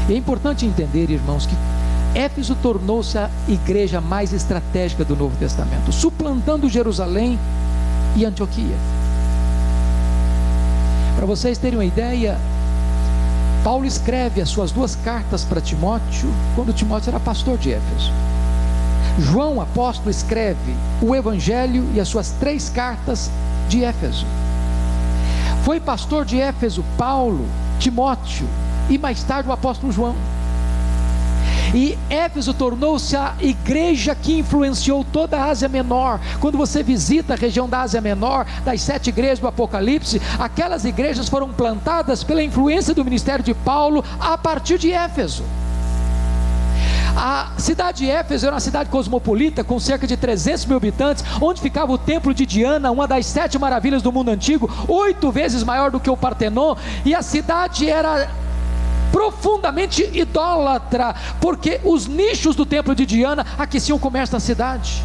E é importante entender, irmãos, que Éfeso tornou-se a igreja mais estratégica do Novo Testamento, suplantando Jerusalém e Antioquia. Para vocês terem uma ideia, Paulo escreve as suas duas cartas para Timóteo quando Timóteo era pastor de Éfeso. João, apóstolo, escreve o Evangelho e as suas 3 cartas de Éfeso. Foi pastor de Éfeso Paulo, Timóteo e mais tarde o apóstolo João. E Éfeso tornou-se a igreja que influenciou toda a Ásia Menor. Quando você visita a região da Ásia Menor, das 7 igrejas do Apocalipse, aquelas igrejas foram plantadas pela influência do ministério de Paulo a partir de Éfeso. A cidade de Éfeso era uma cidade cosmopolita, com cerca de 300 mil habitantes, onde ficava o templo de Diana, uma das 7 maravilhas do mundo antigo, 8 vezes maior do que o Partenon. E a cidade era profundamente idólatra, porque os nichos do templo de Diana aqueciam o comércio da cidade.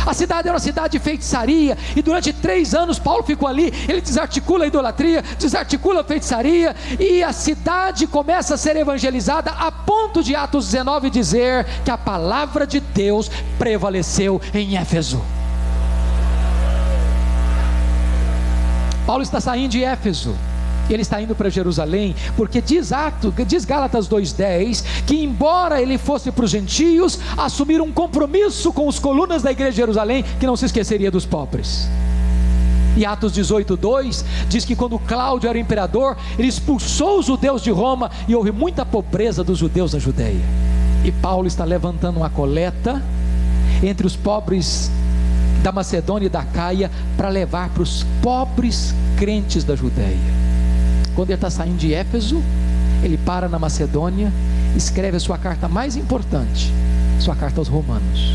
A cidade era uma cidade de feitiçaria, e durante 3 anos Paulo ficou ali. Ele desarticula a idolatria, desarticula a feitiçaria, e a cidade começa a ser evangelizada, a ponto de Atos 19 dizer que a palavra de Deus prevaleceu em Éfeso. Paulo está saindo de Éfeso, ele está indo para Jerusalém, porque diz Gálatas 2:10, que embora ele fosse para os gentios, assumir um compromisso com os colunas da igreja de Jerusalém, que não se esqueceria dos pobres. E Atos 18:2 diz que quando Cláudio era imperador, ele expulsou os judeus de Roma, e houve muita pobreza dos judeus na Judeia. E Paulo está levantando uma coleta entre os pobres da Macedônia e da Acaia, para levar para os pobres crentes da Judeia. Quando ele está saindo de Éfeso, ele para na Macedônia, escreve a sua carta mais importante, sua carta aos Romanos.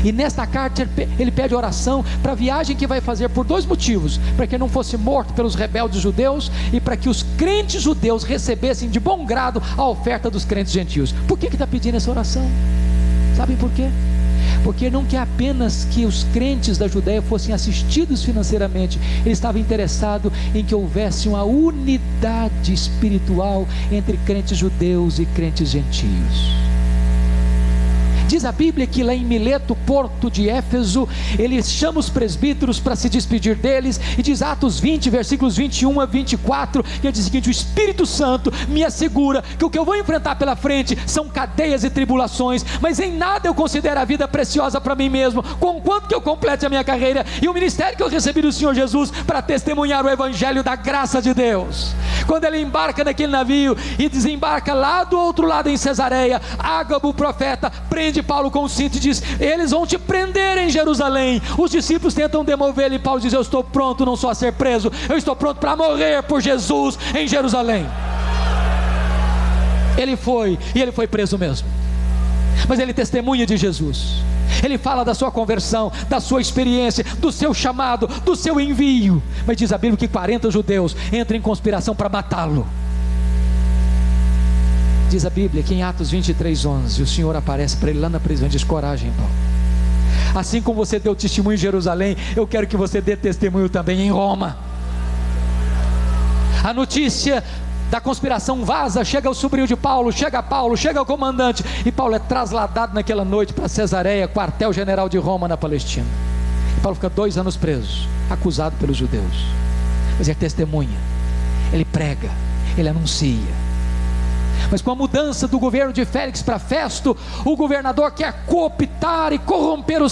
E nesta carta ele pede oração para a viagem que vai fazer por 2 motivos: para que não fosse morto pelos rebeldes judeus, e para que os crentes judeus recebessem de bom grado a oferta dos crentes gentios. Por que está pedindo essa oração? Sabem por quê? Porque não quer apenas que os crentes da Judéia fossem assistidos financeiramente, ele estava interessado em que houvesse uma unidade espiritual entre crentes judeus e crentes gentios. Diz a Bíblia que lá em Mileto, porto de Éfeso, ele chama os presbíteros para se despedir deles, e diz Atos 20, versículos 21 a 24, que ele diz o seguinte: o Espírito Santo me assegura que o que eu vou enfrentar pela frente são cadeias e tribulações, mas em nada eu considero a vida preciosa para mim mesmo, conquanto que eu complete a minha carreira e o ministério que eu recebi do Senhor Jesus, para testemunhar o evangelho da graça de Deus. Quando ele embarca naquele navio e desembarca lá do outro lado em Cesareia, Ágabo, o profeta, prende Paulo com o cinto e diz: eles vão te prender em Jerusalém. Os discípulos tentam demover ele, e Paulo diz: eu estou pronto não só a ser preso, eu estou pronto para morrer por Jesus em Jerusalém. Ele foi, e ele foi preso mesmo, mas ele testemunha de Jesus. Ele fala da sua conversão, da sua experiência, do seu chamado, do seu envio. Mas diz a Bíblia que 40 judeus entram em conspiração para matá-lo. Diz a Bíblia que em Atos 23:11 o Senhor aparece para ele lá na prisão e diz: coragem, Paulo, assim como você deu testemunho em Jerusalém, eu quero que você dê testemunho também em Roma. A notícia da conspiração vaza, chega o sobrinho de Paulo, chega o comandante, e Paulo é trasladado naquela noite para Cesareia, quartel-general de Roma na Palestina. E Paulo fica 2 anos preso, acusado pelos judeus, mas ele testemunha, ele prega, ele anuncia. Mas com a mudança do governo de Félix para Festo, o governador quer cooptar e corromper o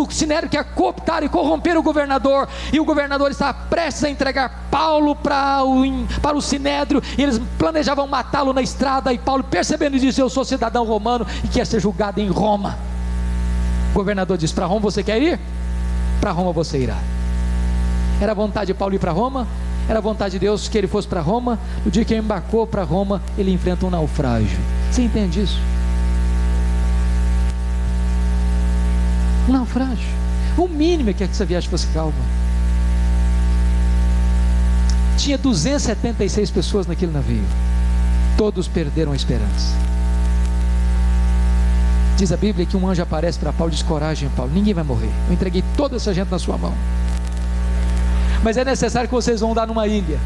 Sinédrio quer cooptar e corromper o governador, e o governador está prestes a entregar Paulo para o Sinédrio, e eles planejavam matá-lo na estrada, e Paulo, percebendo, disse: eu sou cidadão romano e quero ser julgado em Roma. O governador diz: para Roma você quer ir? Para Roma você irá. Era a vontade de Paulo ir para Roma? Era a vontade de Deus que ele fosse para Roma. No dia que ele embarcou para Roma, ele enfrenta um naufrágio. Você entende isso? Um naufrágio. O mínimo é que essa viagem fosse calma. Tinha 276 pessoas naquele navio. Todos perderam a esperança. Diz a Bíblia que um anjo aparece para Paulo e diz: coragem, Paulo, ninguém vai morrer. Eu entreguei toda essa gente na sua mão, mas é necessário que vocês vão dar numa ilha.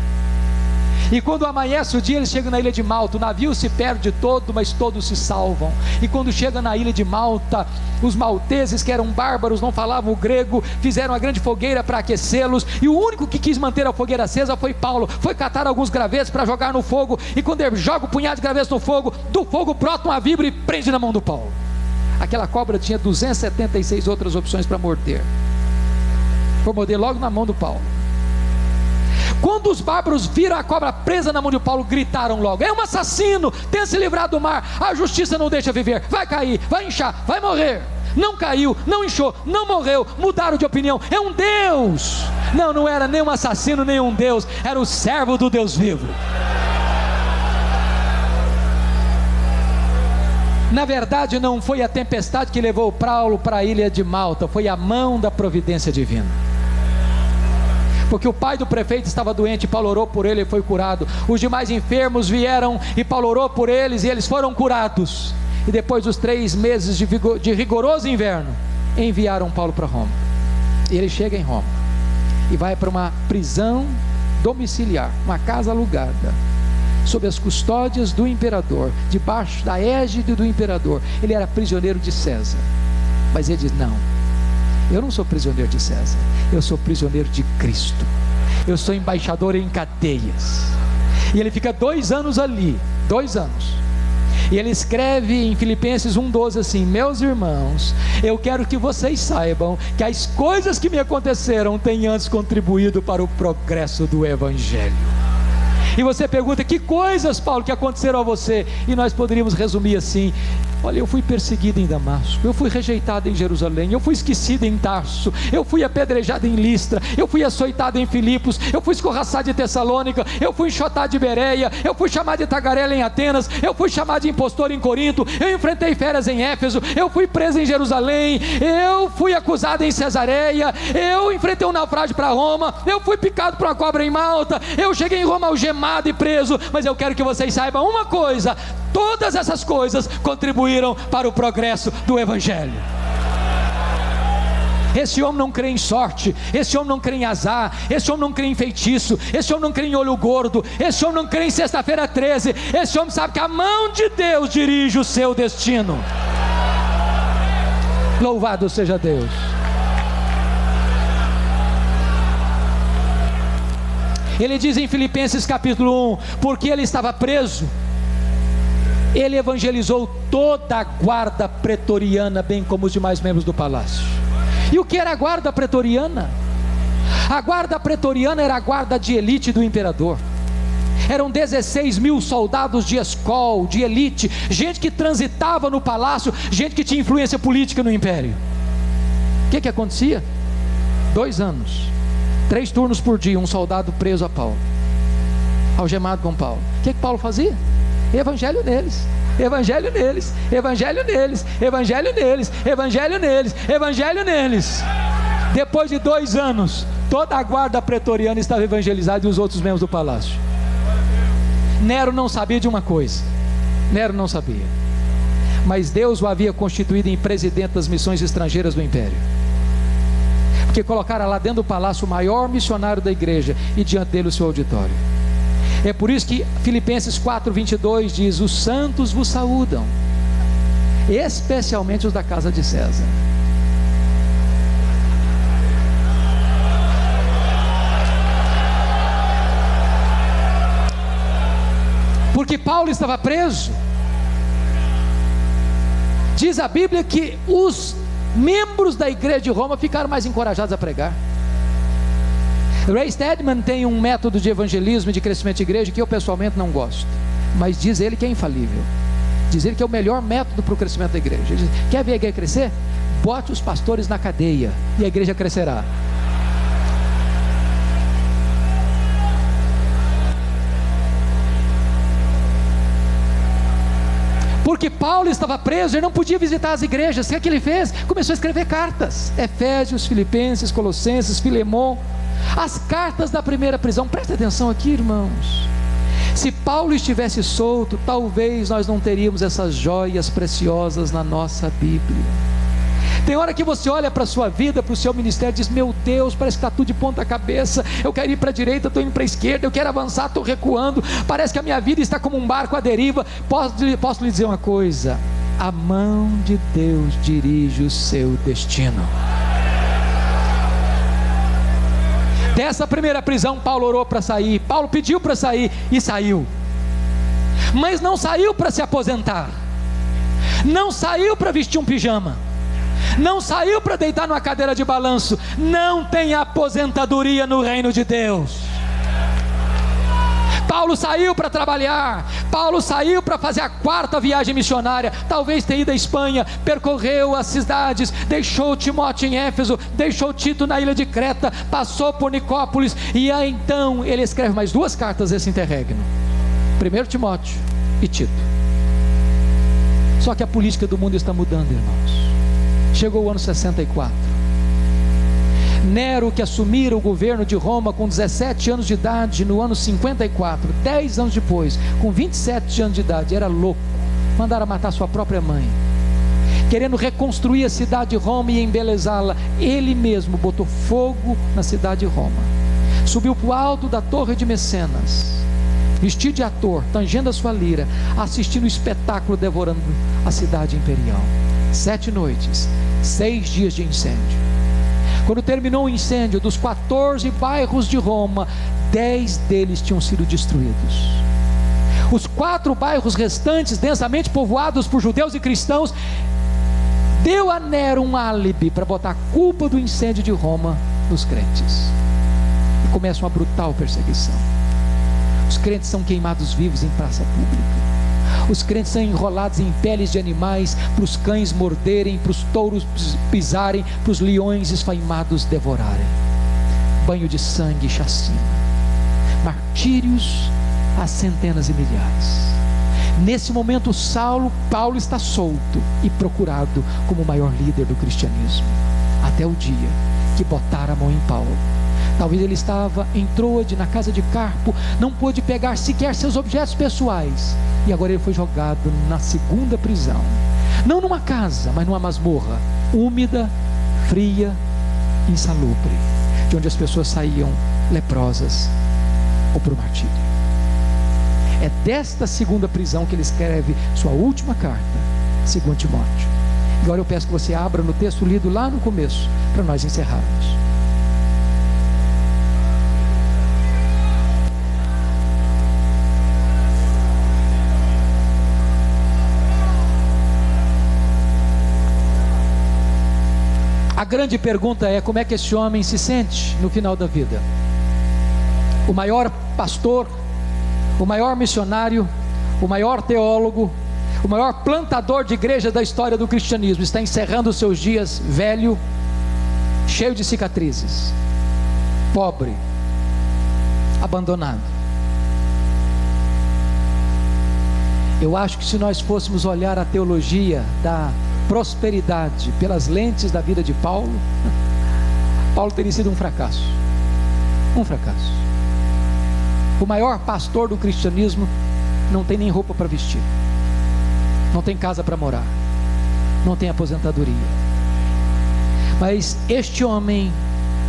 E quando amanhece o dia, eles chegam na ilha de Malta. O navio se perde todo, mas todos se salvam. E quando chega na ilha de Malta, os malteses, que eram bárbaros, não falavam o grego, fizeram uma grande fogueira para aquecê-los, e o único que quis manter a fogueira acesa foi Paulo. Foi catar alguns gravetos para jogar no fogo, e quando ele joga o punhado de gravetos no fogo, do fogo brota uma víbora e prende na mão do Paulo. Aquela cobra tinha 276 outras opções para morder. Foi morder logo na mão do Paulo. Quando os bárbaros viram a cobra presa na mão de Paulo, gritaram logo: é um assassino, tenta se livrar do mar, a justiça não deixa viver, vai cair, vai inchar, vai morrer. Não caiu, não inchou, não morreu, mudaram de opinião, é um Deus. Não era nem um assassino, nem um Deus, era o servo do Deus vivo. Na verdade, não foi a tempestade que levou Paulo para a ilha de Malta, foi a mão da providência divina. Porque o pai do prefeito estava doente, Paulo orou por ele e foi curado. Os demais enfermos vieram e Paulo orou por eles e eles foram curados. E depois dos 3 meses de rigoroso inverno, enviaram Paulo para Roma. E ele chega em Roma e vai para uma prisão domiciliar, uma casa alugada, sob as custódias do imperador, debaixo da égide do imperador. Ele era prisioneiro de César, mas ele diz: não, eu não sou prisioneiro de César, eu sou prisioneiro de Cristo, eu sou embaixador em cadeias. E ele fica 2 anos ali, 2 anos, e ele escreve em Filipenses 1:12 assim: meus irmãos, eu quero que vocês saibam que as coisas que me aconteceram têm antes contribuído para o progresso do Evangelho. E você pergunta: que coisas, Paulo, que aconteceram a você? E nós poderíamos resumir assim: olha, eu fui perseguido em Damasco, eu fui rejeitado em Jerusalém, eu fui esquecido em Tarso, eu fui apedrejado em Listra, eu fui açoitado em Filipos, eu fui escorraçado de Tessalônica, eu fui enxotado de Bereia, eu fui chamado de tagarela em Atenas, eu fui chamado de impostor em Corinto, eu enfrentei feras em Éfeso, eu fui preso em Jerusalém, eu fui acusado em Cesareia, eu enfrentei um naufrágio para Roma, eu fui picado por uma cobra em Malta, eu cheguei em Roma algemado e preso. Mas eu quero que vocês saibam uma coisa: todas essas coisas contribuíram para o progresso do Evangelho. Esse homem não crê em sorte, esse homem não crê em azar, esse homem não crê em feitiço, esse homem não crê em olho gordo, esse homem não crê em sexta-feira 13, esse homem sabe que a mão de Deus dirige o seu destino. Louvado seja Deus. Ele diz em Filipenses capítulo 1, porque ele estava preso, ele evangelizou toda a guarda pretoriana, bem como os demais membros do palácio. E o que era a guarda pretoriana? A guarda pretoriana era a guarda de elite do imperador. Eram 16 mil soldados de escol, de elite, gente que transitava no palácio, gente que tinha influência política no império. O que acontecia? 2 anos, 3 turnos por dia, um soldado preso a Paulo, algemado com Paulo. O que Paulo fazia? Evangelho neles, evangelho neles, evangelho neles, evangelho neles, evangelho neles, evangelho neles. Depois de 2 anos, toda a guarda pretoriana estava evangelizada e os outros membros do palácio. Nero não sabia de uma coisa, Nero não sabia, mas Deus o havia constituído em presidente das missões estrangeiras do império, porque colocaram lá dentro do palácio o maior missionário da igreja e diante dele o seu auditório. É por isso que Filipenses 4:22 diz: os santos vos saúdam, especialmente os da casa de César. Porque Paulo estava preso. Diz a Bíblia que os membros da igreja de Roma ficaram mais encorajados a pregar. Ray Stedman tem um método de evangelismo e de crescimento de igreja que eu pessoalmente não gosto, mas diz ele que é infalível, diz ele que é o melhor método para o crescimento da igreja. Ele diz: quer ver a igreja crescer? Bote os pastores na cadeia e a igreja crescerá. Porque Paulo estava preso, ele não podia visitar as igrejas. O que ele fez? Começou a escrever cartas: Efésios, Filipenses, Colossenses, Filemon, as cartas da primeira prisão. Presta atenção aqui, irmãos. Se Paulo estivesse solto, talvez nós não teríamos essas joias preciosas na nossa Bíblia. Tem hora que você olha para a sua vida, para o seu ministério, e diz: meu Deus, parece que está tudo de ponta cabeça. Eu quero ir para a direita, estou indo para a esquerda. Eu quero avançar, estou recuando. Parece que a minha vida está como um barco à deriva. Posso lhe dizer uma coisa: a mão de Deus dirige o seu destino. Dessa primeira prisão, Paulo orou para sair, Paulo pediu para sair e saiu. Mas não saiu para se aposentar, não saiu para vestir um pijama, não saiu para deitar numa cadeira de balanço. Não tem aposentadoria no reino de Deus. Paulo saiu para trabalhar, Paulo saiu para fazer a 4ª viagem missionária. Talvez tenha ido à Espanha, percorreu as cidades, deixou Timóteo em Éfeso, deixou Tito na ilha de Creta, passou por Nicópolis, e aí então ele escreve mais 2 cartas esse interregno: 1 Timóteo e Tito. Só que a política do mundo está mudando, irmãos. Chegou o ano 64, Nero, que assumira o governo de Roma com 17 anos de idade no ano 54, 10 anos depois, com 27 anos de idade, era louco. Mandaram matar sua própria mãe, querendo reconstruir a cidade de Roma e embelezá-la. Ele mesmo botou fogo na cidade de Roma, subiu para o alto da torre de Mecenas, vestido de ator, tangendo a sua lira, assistindo o espetáculo, devorando a cidade imperial. 7 noites, 6 dias de incêndio. Quando terminou o incêndio, dos 14 bairros de Roma, 10 deles tinham sido destruídos. Os 4 bairros restantes, densamente povoados por judeus e cristãos, deu a Nero um álibi para botar a culpa do incêndio de Roma nos crentes. E começa uma brutal perseguição. Os crentes são queimados vivos em praça pública. Os crentes são enrolados em peles de animais, para os cães morderem, para os touros pisarem, para os leões esfaimados devorarem. Banho de sangue e chacina, martírios a centenas e milhares. Nesse momento Paulo está solto e procurado como o maior líder do cristianismo, até o dia que botaram a mão em Paulo. Talvez ele estava em Troade, na casa de Carpo, não pôde pegar sequer seus objetos pessoais, e agora ele foi jogado na segunda prisão, não numa casa, mas numa masmorra, úmida, fria, insalubre, de onde as pessoas saíam leprosas ou por martírio. É desta segunda prisão que ele escreve sua última carta, segundo Timóteo. Agora eu peço que você abra no texto lido lá no começo, para nós encerrarmos. A grande pergunta é: como é que esse homem se sente no final da vida? O maior pastor, o maior missionário, o maior teólogo, o maior plantador de igreja da história do cristianismo, está encerrando os seus dias velho, cheio de cicatrizes, pobre, abandonado. Eu acho que se nós fôssemos olhar a teologia da prosperidade pelas lentes da vida de Paulo, Paulo teria sido um fracasso. Um fracasso. O maior pastor do cristianismo não tem nem roupa para vestir, não tem casa para morar, não tem aposentadoria. Mas este homem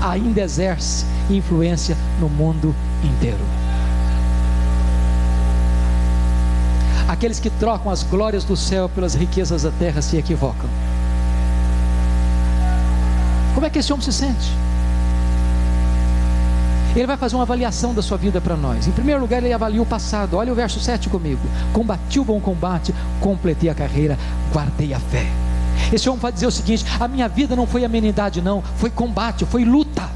ainda exerce influência no mundo inteiro. Aqueles que trocam as glórias do céu pelas riquezas da terra se equivocam. Como é que esse homem se sente? Ele vai fazer uma avaliação da sua vida para nós. Em primeiro lugar, ele avalia o passado. Olha o verso 7 comigo. Combati o bom combate, completei a carreira, guardei a fé. Esse homem vai dizer o seguinte: a minha vida não foi amenidade não, foi combate, foi luta.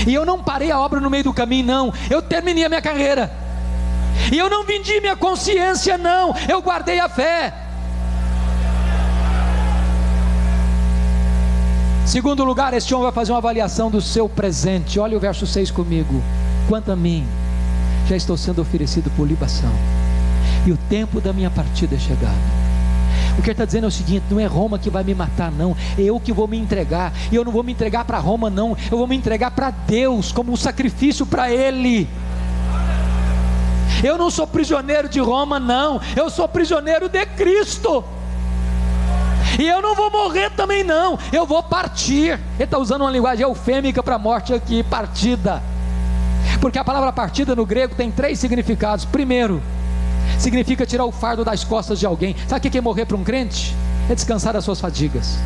E eu não parei a obra no meio do caminho não, eu terminei a minha carreira. E eu não vendi minha consciência não, eu guardei a fé. Segundo lugar, este homem vai fazer uma avaliação do seu presente. Olha o verso 6 comigo. Quanto a mim, já estou sendo oferecido por libação, e o tempo da minha partida é chegado. O que ele está dizendo é o seguinte: não é Roma que vai me matar não, é eu que vou me entregar. E eu não vou me entregar para Roma não, eu vou me entregar para Deus, como um sacrifício para Ele. Eu não sou prisioneiro de Roma não, eu sou prisioneiro de Cristo. E eu não vou morrer também não, eu vou partir. Ele está usando uma linguagem eufêmica para a morte aqui, partida. Porque a palavra partida no grego tem 3 significados. Primeiro, significa tirar o fardo das costas de alguém. Sabe o que é morrer para um crente? É descansar das suas fadigas.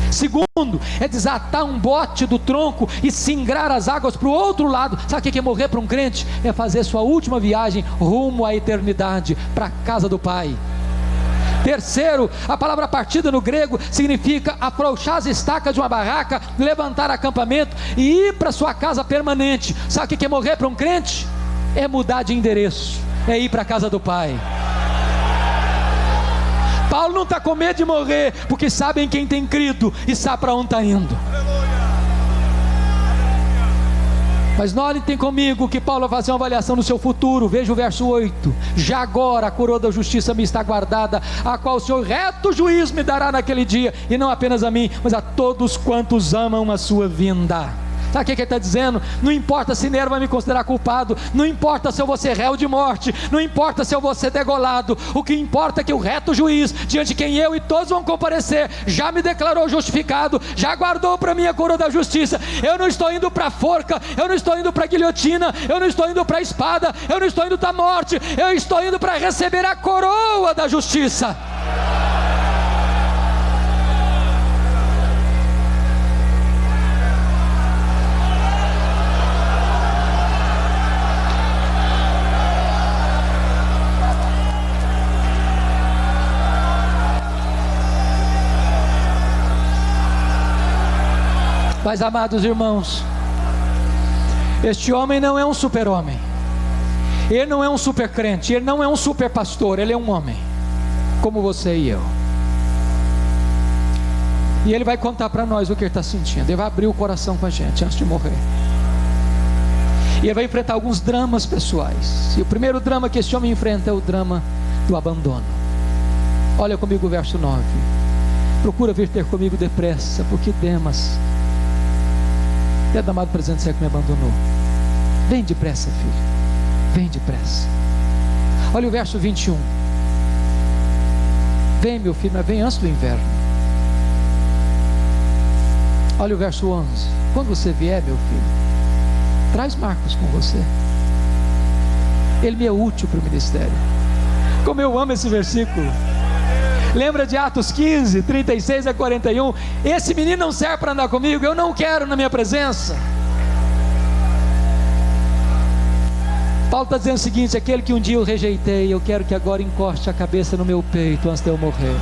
Segundo, é desatar um bote do tronco e singrar as águas para o outro lado. Sabe o que é morrer para um crente? É fazer sua última viagem rumo à eternidade, para a casa do Pai. Terceiro, a palavra partida no grego significa afrouxar as estacas de uma barraca, levantar acampamento e ir para sua casa permanente. Sabe o que é morrer para um crente? É mudar de endereço, é ir para a casa do Pai. Paulo não está com medo de morrer, porque sabe em quem tem crido e sabe para onde está indo. Mas notem comigo que Paulo vai fazer uma avaliação no seu futuro. Veja o verso 8. Já agora a coroa da justiça me está guardada, a qual o Senhor reto juiz me dará naquele dia, e não apenas a mim, mas a todos quantos amam a sua vinda. Sabe o que ele está dizendo? Não importa se Nero vai me considerar culpado, não importa se eu vou ser réu de morte, não importa se eu vou ser degolado, o que importa é que o reto juiz, diante de quem eu e todos vão comparecer, já me declarou justificado, já guardou para mim a coroa da justiça. Eu não estou indo para a forca, eu não estou indo para a guilhotina, eu não estou indo para a espada, eu não estou indo para a morte, eu estou indo para receber a coroa da justiça. Mas, amados irmãos, este homem não é um super-homem. Ele não é um super crente, ele não é um super pastor, ele é um homem, como você e eu. E ele vai contar para nós o que ele está sentindo. Ele vai abrir o coração com a gente antes de morrer. E ele vai enfrentar alguns dramas pessoais. E o primeiro drama que esse homem enfrenta é o drama do abandono. Olha comigo o verso 9. Procura vir ter comigo depressa, porque Demas, que é do amado presente século, me abandonou. Vem depressa, filho. Vem depressa. Olha o verso 21. Vem, meu filho, mas vem antes do inverno. Olha o verso 11. Quando você vier, meu filho, traz Marcos com você. Ele me é útil para o ministério. Como eu amo esse versículo. Lembra de Atos 15, 36 a 41? Esse menino não serve para andar comigo, eu não quero na minha presença. Paulo está dizendo o seguinte: aquele que um dia eu rejeitei, eu quero que agora encoste a cabeça no meu peito antes de eu morrer.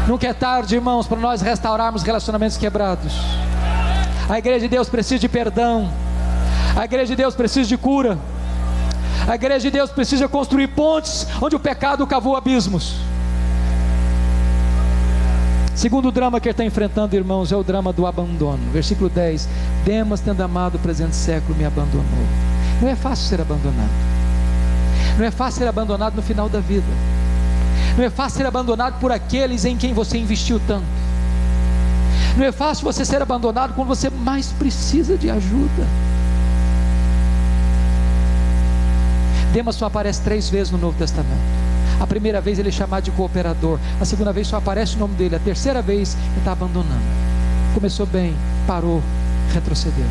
Nunca é tarde, irmãos, para nós restaurarmos relacionamentos quebrados. A igreja de Deus precisa de perdão. A igreja de Deus precisa de cura. A igreja de Deus precisa construir pontes onde o pecado cavou abismos. Segundo drama que ele está enfrentando, irmãos, é o drama do abandono. Versículo 10. Demas, tendo amado o presente século, me abandonou. Não é fácil ser abandonado. Não é fácil ser abandonado no final da vida. Não é fácil ser abandonado por aqueles em quem você investiu tanto. Não é fácil você ser abandonado quando você mais precisa de ajuda. Demas só aparece 3 vezes no Novo Testamento. A primeira vez ele é chamado de cooperador. A segunda vez só aparece o nome dele. A terceira vez ele está abandonando. Começou bem, parou, retrocedeu.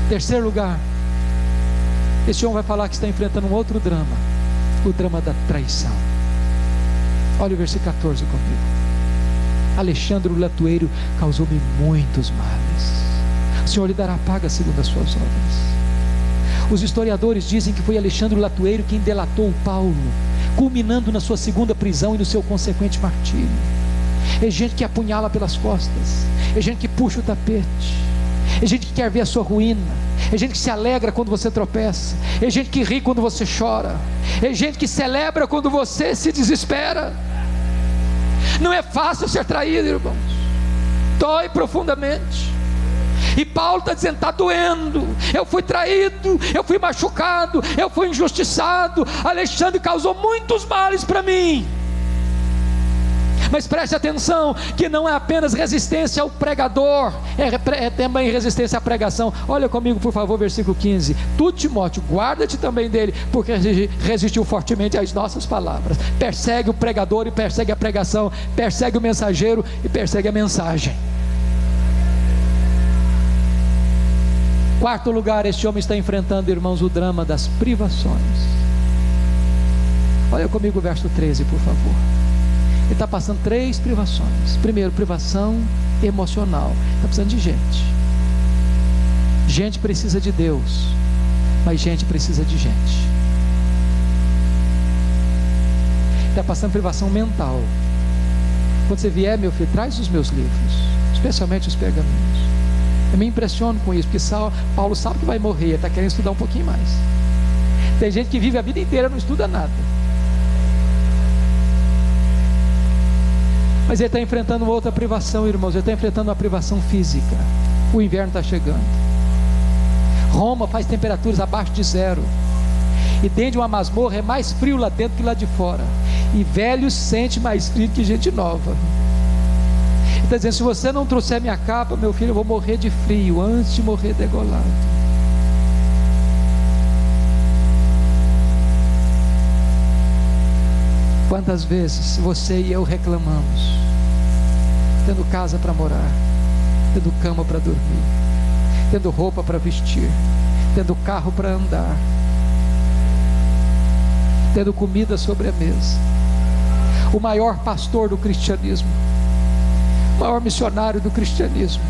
Terceiro lugar, esse homem vai falar que está enfrentando um outro drama. O drama da traição. Olha o versículo 14 comigo. Alexandre o latoeiro causou-me muitos males. O Senhor lhe dará paga segundo as suas obras. Os historiadores dizem que foi Alexandre o latoeiro quem delatou Paulo, culminando na sua segunda prisão e no seu consequente martírio. É gente que apunhala pelas costas, é gente que puxa o tapete, é gente que quer ver a sua ruína, é gente que se alegra quando você tropeça, é gente que ri quando você chora, é gente que celebra quando você se desespera. Não é fácil ser traído, irmãos, dói profundamente. E Paulo está dizendo: está doendo, eu fui traído, eu fui machucado, eu fui injustiçado. Alexandre causou muitos males para mim. Mas preste atenção, que não é apenas resistência ao pregador, é também resistência à pregação. Olha comigo por favor, versículo 15. Tu, Timóteo, guarda-te também dele, porque resistiu fortemente às nossas palavras. Persegue o pregador e persegue a pregação, persegue o mensageiro e persegue a mensagem. Quarto lugar, este homem está enfrentando, irmãos, o drama das privações. Olha comigo o verso 13, por favor. Ele está passando 3 privações. Primeiro, privação emocional. Está precisando de gente. Gente precisa de Deus, mas gente precisa de gente. Está passando privação mental. Quando você vier, meu filho, traz os meus livros, especialmente os pergaminhos. Eu me impressiono com isso, porque Paulo sabe que vai morrer, ele está querendo estudar um pouquinho mais. Tem gente que vive a vida inteira e não estuda nada. Mas ele está enfrentando outra privação, irmãos. Ele está enfrentando uma privação física. O inverno está chegando. Roma faz temperaturas abaixo de 0. E dentro de uma masmorra é mais frio lá dentro que lá de fora. E velho sente mais frio que gente nova. Ele está dizendo: se você não trouxer minha capa, meu filho, eu vou morrer de frio antes de morrer degolado. Quantas vezes você e eu reclamamos, tendo casa para morar, tendo cama para dormir, tendo roupa para vestir, tendo carro para andar, tendo comida sobre a mesa. O maior pastor do cristianismo, o maior missionário do cristianismo,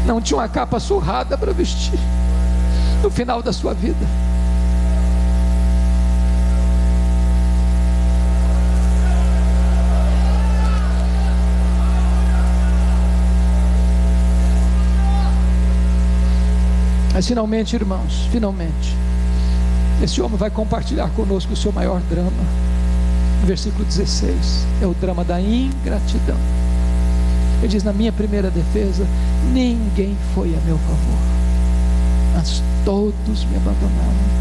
não tinha uma capa surrada para vestir no final da sua vida. Mas Mas finalmente, irmãos, finalmente, esse homem vai compartilhar conosco o seu maior drama. Versículo 16, é o drama da ingratidão. Ele diz: na minha primeira defesa, ninguém foi a meu favor, mas todos me abandonaram.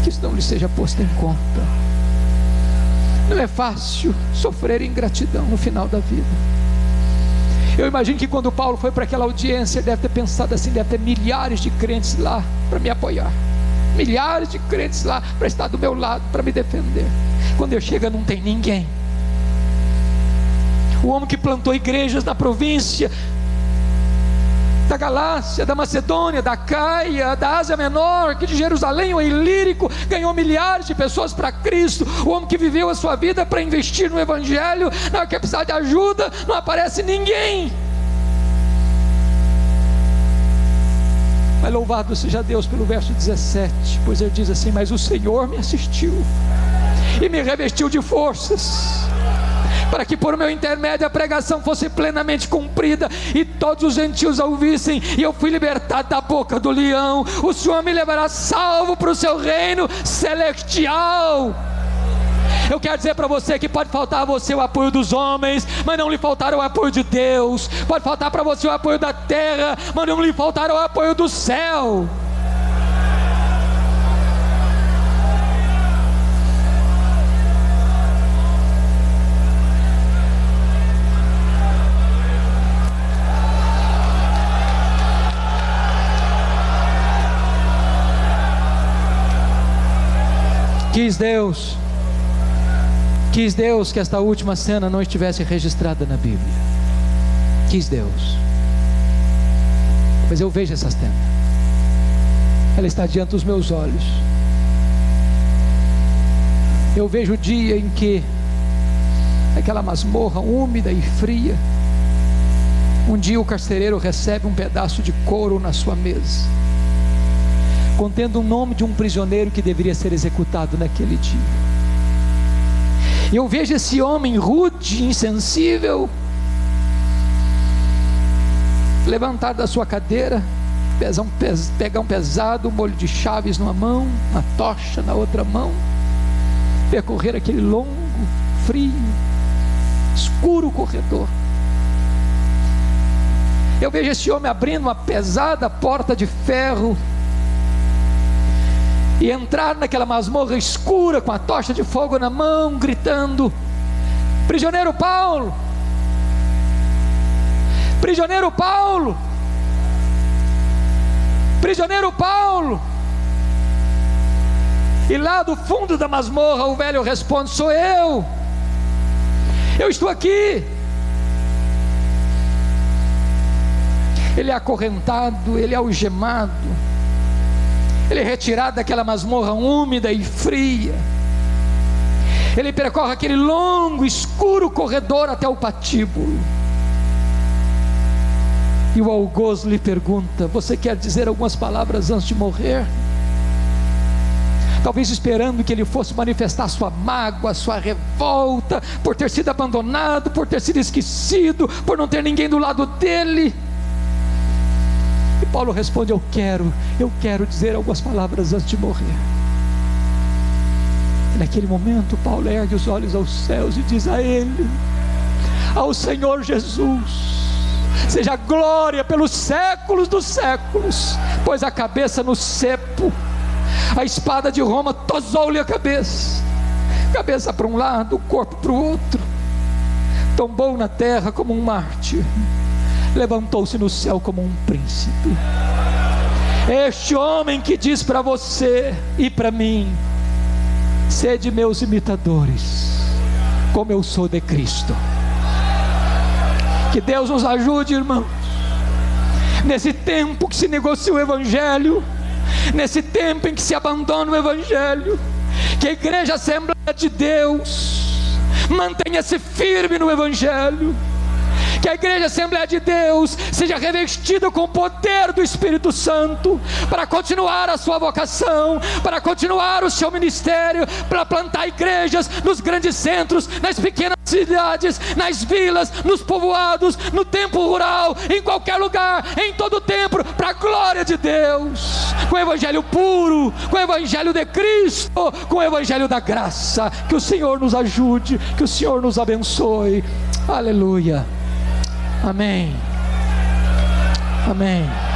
Que isso não lhe seja posto em conta. Não é fácil sofrer ingratidão no final da vida. Eu imagino que quando Paulo foi para aquela audiência, ele deve ter pensado assim: deve ter milhares de crentes lá para me apoiar, milhares de crentes lá para estar do meu lado, para me defender. Quando eu chego, não tem ninguém. O homem que plantou igrejas na província da Galácia, da Macedônia, da Caia, da Ásia Menor, que de Jerusalém, o Ilírico, ganhou milhares de pessoas para Cristo. O homem que viveu a sua vida para investir no Evangelho, na hora que precisar de ajuda, não aparece ninguém. Mas louvado seja Deus pelo verso 17, pois ele diz assim: mas o Senhor me assistiu e me revestiu de forças, para que por meu intermédio a pregação fosse plenamente cumprida e todos os gentios a ouvissem, e eu fui libertado da boca do leão. O Senhor me levará salvo para o seu reino celestial. Eu quero dizer para você que pode faltar a você o apoio dos homens, mas não lhe faltará o apoio de Deus. Pode faltar para você o apoio da terra, mas não lhe faltará o apoio do céu. Quis Deus que esta última cena não estivesse registrada na Bíblia. Quis Deus. Mas eu vejo essa cena, ela está diante dos meus olhos. Eu vejo o dia em que aquela masmorra úmida e fria, um dia o carcereiro recebe um pedaço de couro na sua mesa, contendo o nome de um prisioneiro que deveria ser executado naquele dia. Eu vejo esse homem rude, insensível, levantar da sua cadeira, pegar um pesado, um molho de chaves numa mão, uma tocha na outra mão, percorrer aquele longo, frio, escuro corredor. Eu vejo esse homem abrindo uma pesada porta de ferro e entrar naquela masmorra escura com a tocha de fogo na mão, gritando: prisioneiro Paulo, prisioneiro Paulo, prisioneiro Paulo. E lá do fundo da masmorra o velho responde: sou eu estou aqui. Ele é acorrentado, ele é algemado, ele é retirado daquela masmorra úmida e fria. Ele percorre aquele longo, escuro corredor até o patíbulo. E o algoz lhe pergunta: você quer dizer algumas palavras antes de morrer? Talvez esperando que ele fosse manifestar sua mágoa, sua revolta, por ter sido abandonado, por ter sido esquecido, por não ter ninguém do lado dele. E Paulo responde: eu quero dizer algumas palavras antes de morrer. E naquele momento Paulo ergue os olhos aos céus e diz a ele, ao Senhor Jesus, seja glória pelos séculos dos séculos, pois a cabeça no cepo, a espada de Roma tosou-lhe a cabeça para um lado, o corpo para o outro, tombou na terra como um mártir, levantou-se no céu como um príncipe. Este homem que diz para você e para mim: sede meus imitadores, como eu sou de Cristo. Que Deus nos ajude, irmãos, nesse tempo que se negocia o Evangelho, nesse tempo em que se abandona o Evangelho, que a igreja Assembleia de Deus mantenha-se firme no Evangelho, Que a igreja Assembleia de Deus seja revestida com o poder do Espírito Santo, para continuar a sua vocação, para continuar o seu ministério, para plantar igrejas nos grandes centros, nas pequenas cidades, nas vilas, nos povoados, no tempo rural, em qualquer lugar, em todo o tempo, para a glória de Deus, com o evangelho puro, com o evangelho de Cristo, com o evangelho da graça. Que o Senhor nos ajude, que o Senhor nos abençoe. Aleluia. Amém. Amém.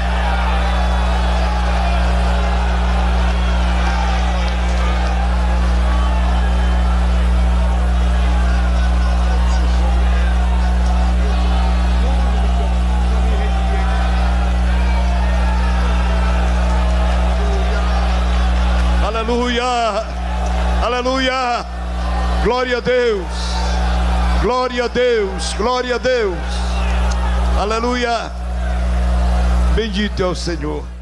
Aleluia, aleluia, glória a Deus, glória a Deus, glória a Deus, aleluia, bendito é o Senhor.